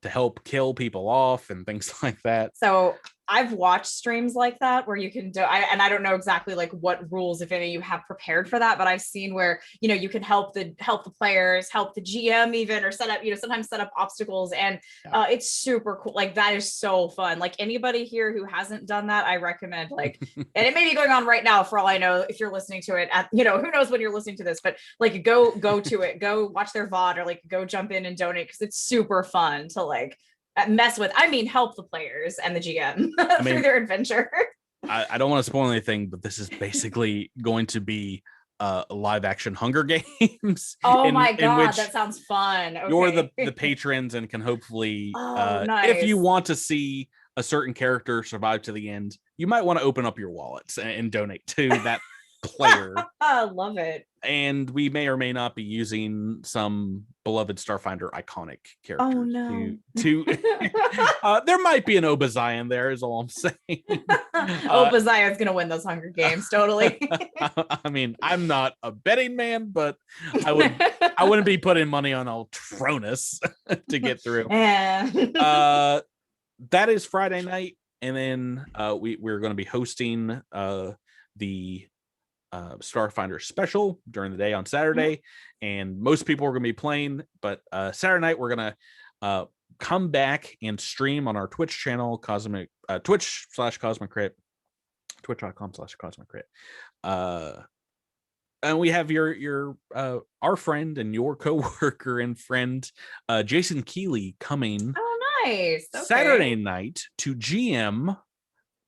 [SPEAKER 1] help kill people off and things like that.
[SPEAKER 2] So I've watched streams like that where you can do, and I don't know exactly like what rules, if any, you have prepared for that, but I've seen where, you can help the players, help the GM even, or set up, sometimes set up obstacles, and it's super cool. Like that is so fun. Like anybody here who hasn't done that, I recommend and it may be going on right now for all I know, if you're listening to it at, who knows when you're listening to this, but go to it, go watch their VOD, or go jump in and donate, because it's super fun to mess with. Help the players and the GM through their adventure.
[SPEAKER 1] I don't want to spoil anything, but this is basically going to be live action Hunger Games.
[SPEAKER 2] Oh my god, that sounds fun. Okay.
[SPEAKER 1] You're the patrons and can hopefully,
[SPEAKER 2] nice.
[SPEAKER 1] If you want to see a certain character survive to the end, you might want to open up your wallets and donate to that player.
[SPEAKER 2] I love it.
[SPEAKER 1] And we may or may not be using some beloved Starfinder iconic characters.
[SPEAKER 2] Oh no!
[SPEAKER 1] There might be an Obaziah there, is all I'm saying.
[SPEAKER 2] Obaziah is gonna win those Hunger Games, totally.
[SPEAKER 1] I'm not a betting man, but I wouldn't be putting money on Ultronus to get through.
[SPEAKER 2] Yeah.
[SPEAKER 1] That is Friday night, and then we're going to be hosting the Starfinder special during the day on Saturday, and most people are going to be playing, but Saturday night we're going to come back and stream on our Twitch channel, Twitch/CosmicCrit, twitch.com/CosmicCrit. And we have your our friend and your coworker and friend Jason Keeley coming.
[SPEAKER 2] Oh, nice. Okay.
[SPEAKER 1] Saturday night to GM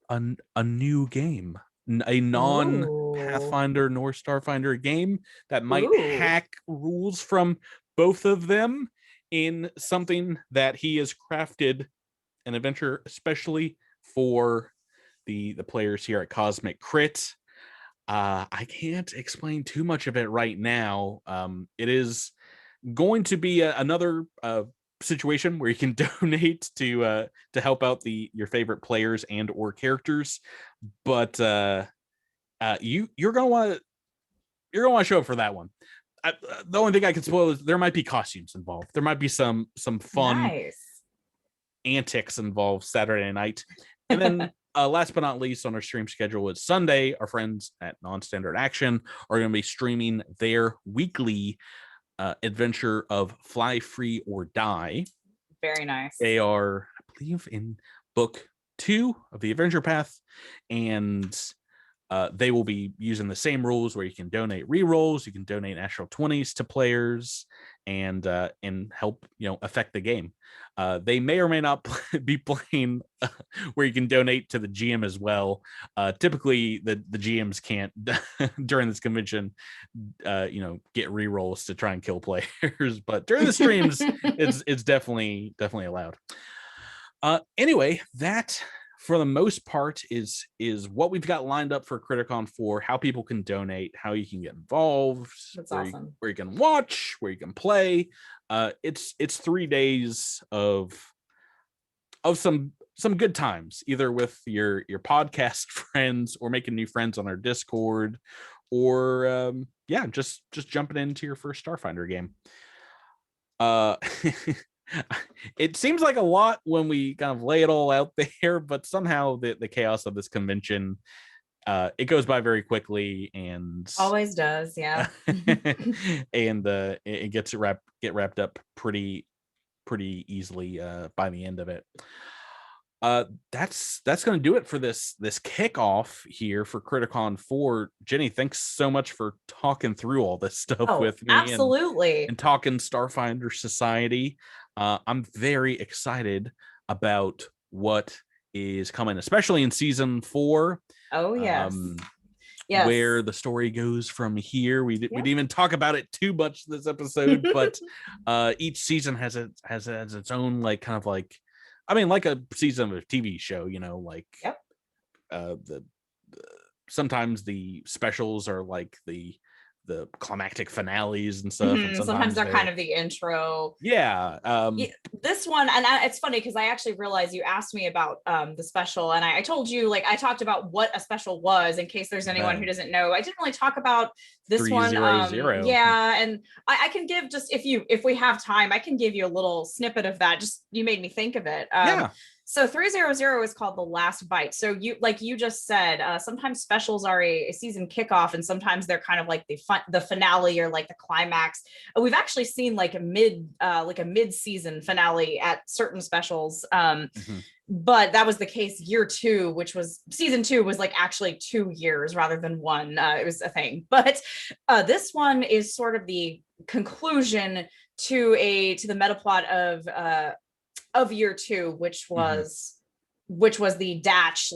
[SPEAKER 1] a new game. a non
[SPEAKER 2] Ooh.
[SPEAKER 1] Pathfinder nor Starfinder game that might
[SPEAKER 2] Ooh.
[SPEAKER 1] hack rules from both of them in something that he has crafted an adventure especially for the players here at Cosmic Crit. I can't explain too much of it right now. It is going to be another situation where you can donate to help out your favorite players and or characters, but you're gonna want to show up for that one. The only thing I can spoil is there might be costumes involved. There might be some fun
[SPEAKER 2] Nice.
[SPEAKER 1] antics involved Saturday night, and then last but not least on our stream schedule is Sunday. Our friends at Non-Standard Action are going to be streaming their weekly adventure of Fly Free or Die.
[SPEAKER 2] Very nice.
[SPEAKER 1] They are, I believe, in book 2 of the Adventure Path, and they will be using the same rules where you can donate rerolls, you can donate natural 20s to players, and help affect the game. They may or may not be playing where you can donate to the GM as well. Typically, the GMs can't during this convention, get rerolls to try and kill players, but during the streams, it's definitely allowed. Anyway, that for the most part is what we've got lined up for Crittercon 4, how people can donate, how you can get involved.
[SPEAKER 2] That's
[SPEAKER 1] where
[SPEAKER 2] awesome.
[SPEAKER 1] where you can watch, where you can play. It's 3 days of some good times, either with your podcast friends or making new friends on our Discord, or just jumping into your first Starfinder game. It seems like a lot when we kind of lay it all out there, but somehow the chaos of this convention, it goes by very quickly, and
[SPEAKER 2] Always does, yeah.
[SPEAKER 1] and it gets wrapped up pretty easily by the end of it. That's going to do it for this kickoff here for Crittercon 4. Jenny, thanks so much for talking through all this stuff with me.
[SPEAKER 2] Absolutely.
[SPEAKER 1] And talking Starfinder Society. I'm very excited about what is coming, especially in season 4.
[SPEAKER 2] Oh yes.
[SPEAKER 1] Where the story goes from here. We didn't even talk about it too much this episode, but each season has its own like kind of like, I mean, like a season of a TV show, like the sometimes the specials are like the climactic finales and stuff. And
[SPEAKER 2] sometimes they're kind of the intro. This one, and it's funny because I actually realized you asked me about the special, and I told you, like, I talked about what a special was in case there's anyone who doesn't know. I didn't really talk about this 300. And I can give, just if we have time, I can give you a little snippet of that. Just, you made me think of it. So 300 is called The Last Bite. So like you just said, sometimes specials are a season kickoff, and sometimes they're kind of like the finale or like the climax. We've actually seen like a mid-season finale at certain specials. But that was the case year 2, which was season 2 was like actually 2 years rather than 1. It was a thing. But this one is sort of the conclusion to the meta plot of year 2, which was the Datch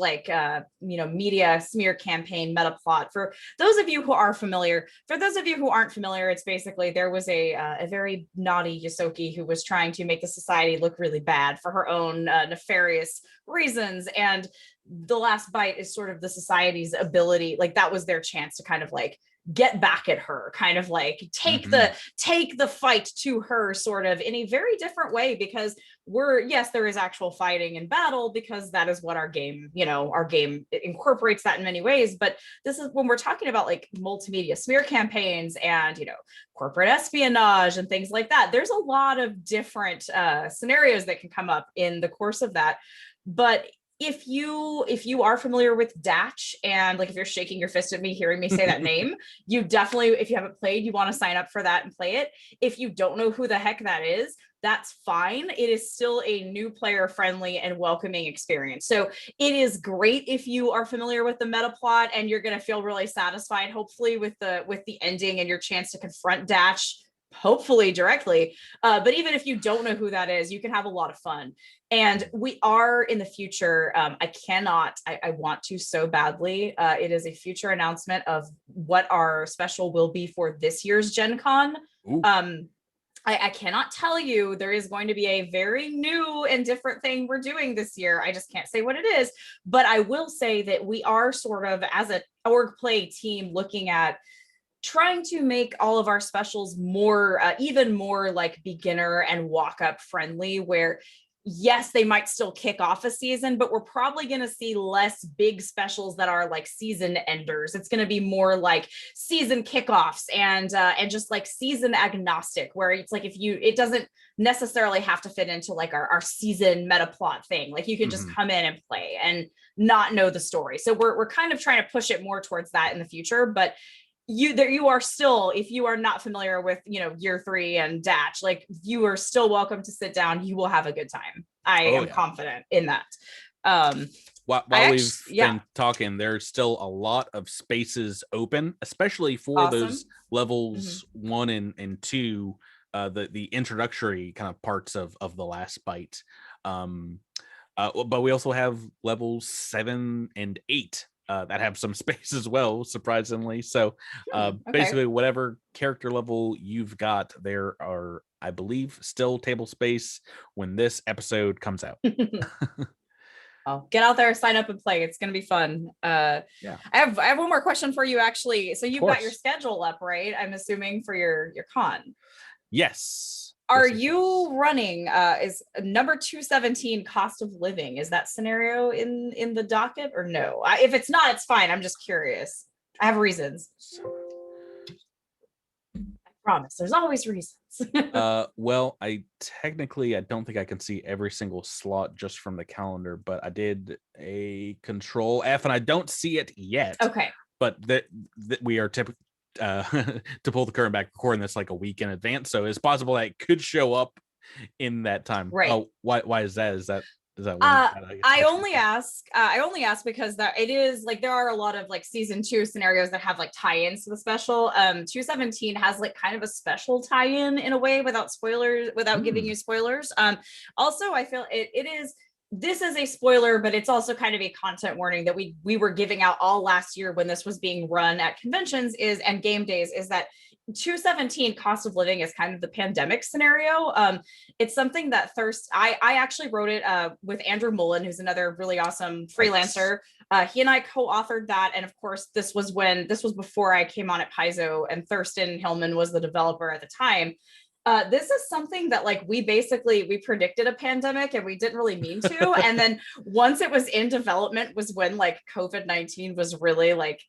[SPEAKER 2] media smear campaign meta plot. For those of you who are familiar, for those of you who aren't familiar, it's basically there was a very naughty Yosoki who was trying to make the society look really bad for her own nefarious reasons, and The Last Bite is sort of the society's ability, like that was their chance to kind of like get back at her, kind of like take the fight to her, sort of in a very different way, because there is actual fighting and battle, because that is what our game incorporates that in many ways. But this is when we're talking about like multimedia smear campaigns and corporate espionage and things like that. There's a lot of different scenarios that can come up in the course of that. But if you are familiar with Datch, and like if you're shaking your fist at me hearing me say that name, you definitely, if you haven't played, you want to sign up for that and play it. If you don't know who the heck that is, that's fine. It is still a new player friendly and welcoming experience. So it is great if you are familiar with the meta plot, and you're going to feel really satisfied, hopefully, with the ending and your chance to confront Datch hopefully directly. But even if you don't know who that is, you can have a lot of fun. And we are in the future. I want to so badly. It is a future announcement of what our special will be for this year's Gen Con. I cannot tell you. There is going to be a very new and different thing we're doing this year. I just can't say what it is, but I will say that we are sort of, as an org play team, looking at trying to make all of our specials more, even more like beginner and walk up friendly, where yes, they might still kick off a season, but we're probably going to see less big specials that are like season enders. It's going to be more like season kickoffs and just like season agnostic, where it's like it doesn't necessarily have to fit into like our season meta plot thing. Like you can just come in and play and not know the story. So we're kind of trying to push it more towards that in the future, but you are still, if you are not familiar with year 3 and Datch, like you are still welcome to sit down. You will have a good time. I am confident in that.
[SPEAKER 1] While we've been talking, there's still a lot of spaces open, especially for those levels 1 and 2, the introductory kind of parts of the last bite. But we also have levels 7 and 8 that have some space as well, surprisingly. So basically, whatever character level you've got, there are, I believe, still table space when this episode comes out.
[SPEAKER 2] Oh, get out there, sign up and play. It's going to be fun. I have one more question for you, actually. So you've got your schedule up, right? I'm assuming for your con.
[SPEAKER 1] Yes.
[SPEAKER 2] Are you running is number 217 cost of living? Is that scenario in the docket or no? If it's not, it's fine. I'm just curious. I have reasons. I promise. There's always reasons.
[SPEAKER 1] Well, I don't think I can see every single slot just from the calendar, but I did a control F and I don't see it yet.
[SPEAKER 2] Okay.
[SPEAKER 1] But that we are typically to pull the curtain back, recording this like a week in advance, so it's possible that it could show up in that time.
[SPEAKER 2] Right.
[SPEAKER 1] Oh, why is that? Is that
[SPEAKER 2] I only ask because that it is like there are a lot of like season 2 scenarios that have like tie-ins to the special. 217 has like kind of a special tie-in in a way without giving you spoilers. Also I feel this is a spoiler, but it's also kind of a content warning that we were giving out all last year when this was being run at conventions and game days, is that 217 cost of living is kind of the pandemic scenario. It's something that I actually wrote it with Andrew Mullen, who's another really awesome freelancer. He and I co-authored that. And of course, this was before I came on at Paizo, and Thurston Hillman was the developer at the time. This is something that like we predicted a pandemic and we didn't really mean to. And then once it was in development was when like COVID-19 was really like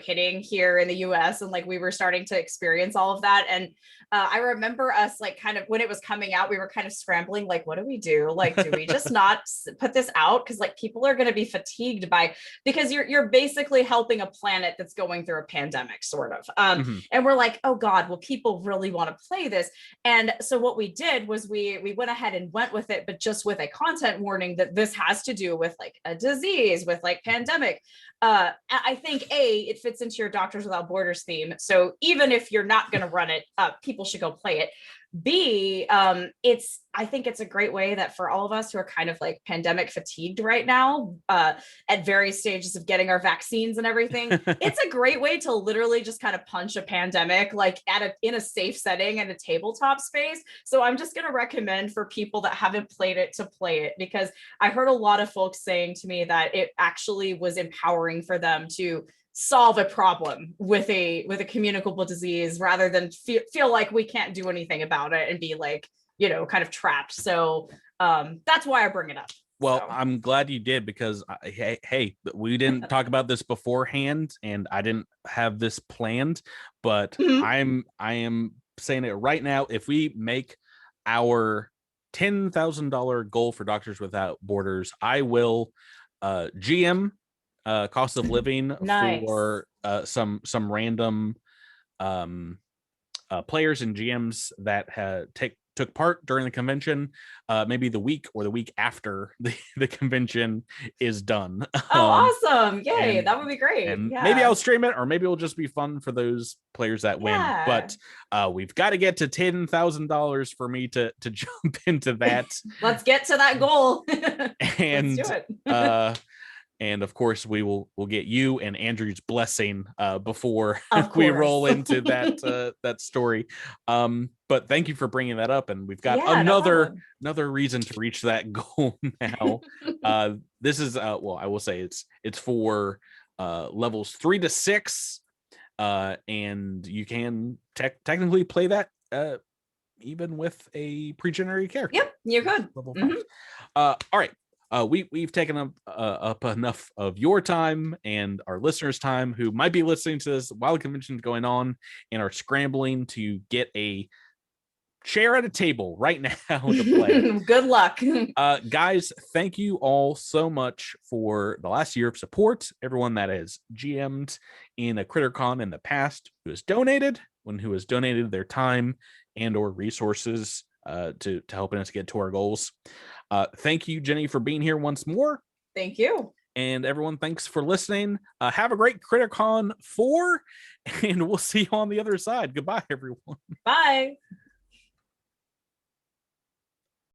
[SPEAKER 2] hitting here in the US, and like we were starting to experience all of that. And I remember us like kind of when it was coming out, we were kind of scrambling, like, what do we do? Like, do we just not put this out? Because like people are going to be fatigued because you're basically helping a planet that's going through a pandemic, sort of. And we're like, oh God, will people really want to play this? And so what we did was we went ahead and went with it, but just with a content warning that this has to do with like a disease, with like pandemic. I think it fits into your Doctors Without Borders theme. So even if you're not going to run it, people should go play it. B, I think it's a great way that for all of us who are kind of like pandemic fatigued right now, at various stages of getting our vaccines and everything, it's a great way to literally just kind of punch a pandemic like in a safe setting and a tabletop space. So I'm just going to recommend for people that haven't played it to play it, because I heard a lot of folks saying to me that it actually was empowering for them to solve a problem with a communicable disease rather than feel like we can't do anything about it and be like, kind of trapped. So that's why I bring it up.
[SPEAKER 1] Well, I'm glad you did, because hey, we didn't talk about this beforehand and I didn't have this planned, but I am saying it right now. If we make our $10,000 goal for Doctors Without Borders, I will GM cost of living for some random players and GMs that take took part during the convention, maybe the week or the week after the convention is done.
[SPEAKER 2] Oh, awesome. Yay.
[SPEAKER 1] and-
[SPEAKER 2] That would be great.
[SPEAKER 1] And
[SPEAKER 2] Yeah.
[SPEAKER 1] maybe I'll stream it, or maybe it'll just be fun for those players that win.
[SPEAKER 2] Yeah.
[SPEAKER 1] But we've got to get to $10,000 for me to jump into that.
[SPEAKER 2] Let's get to that goal.
[SPEAKER 1] And
[SPEAKER 2] Let's do it.
[SPEAKER 1] and of course we'll get you and Andrew's blessing before
[SPEAKER 2] Of
[SPEAKER 1] we
[SPEAKER 2] course.
[SPEAKER 1] roll into that story. But thank you for bringing that up, and we've got
[SPEAKER 2] Yeah, no problem.
[SPEAKER 1] another reason to reach that goal now. This is well, I will say it's for levels 3 to 6, and you can technically play that even with a pre-generated character.
[SPEAKER 2] Yep, you could.
[SPEAKER 1] Level 5. All right. We've taken up enough of your time and our listeners' time, who might be listening to this while the convention's going on and are scrambling to get a chair at a table right now to play.
[SPEAKER 2] Good luck.
[SPEAKER 1] Guys, thank you all so much for the last year of support. Everyone that has GM'd in a Crittercon in the past, who has donated their time and or resources to helping us get to our goals. Thank you, Jenny, for being here once more.
[SPEAKER 2] Thank you.
[SPEAKER 1] And everyone, thanks for listening. Have a great Crittercon 4, and we'll see you on the other side. Goodbye, everyone.
[SPEAKER 2] Bye.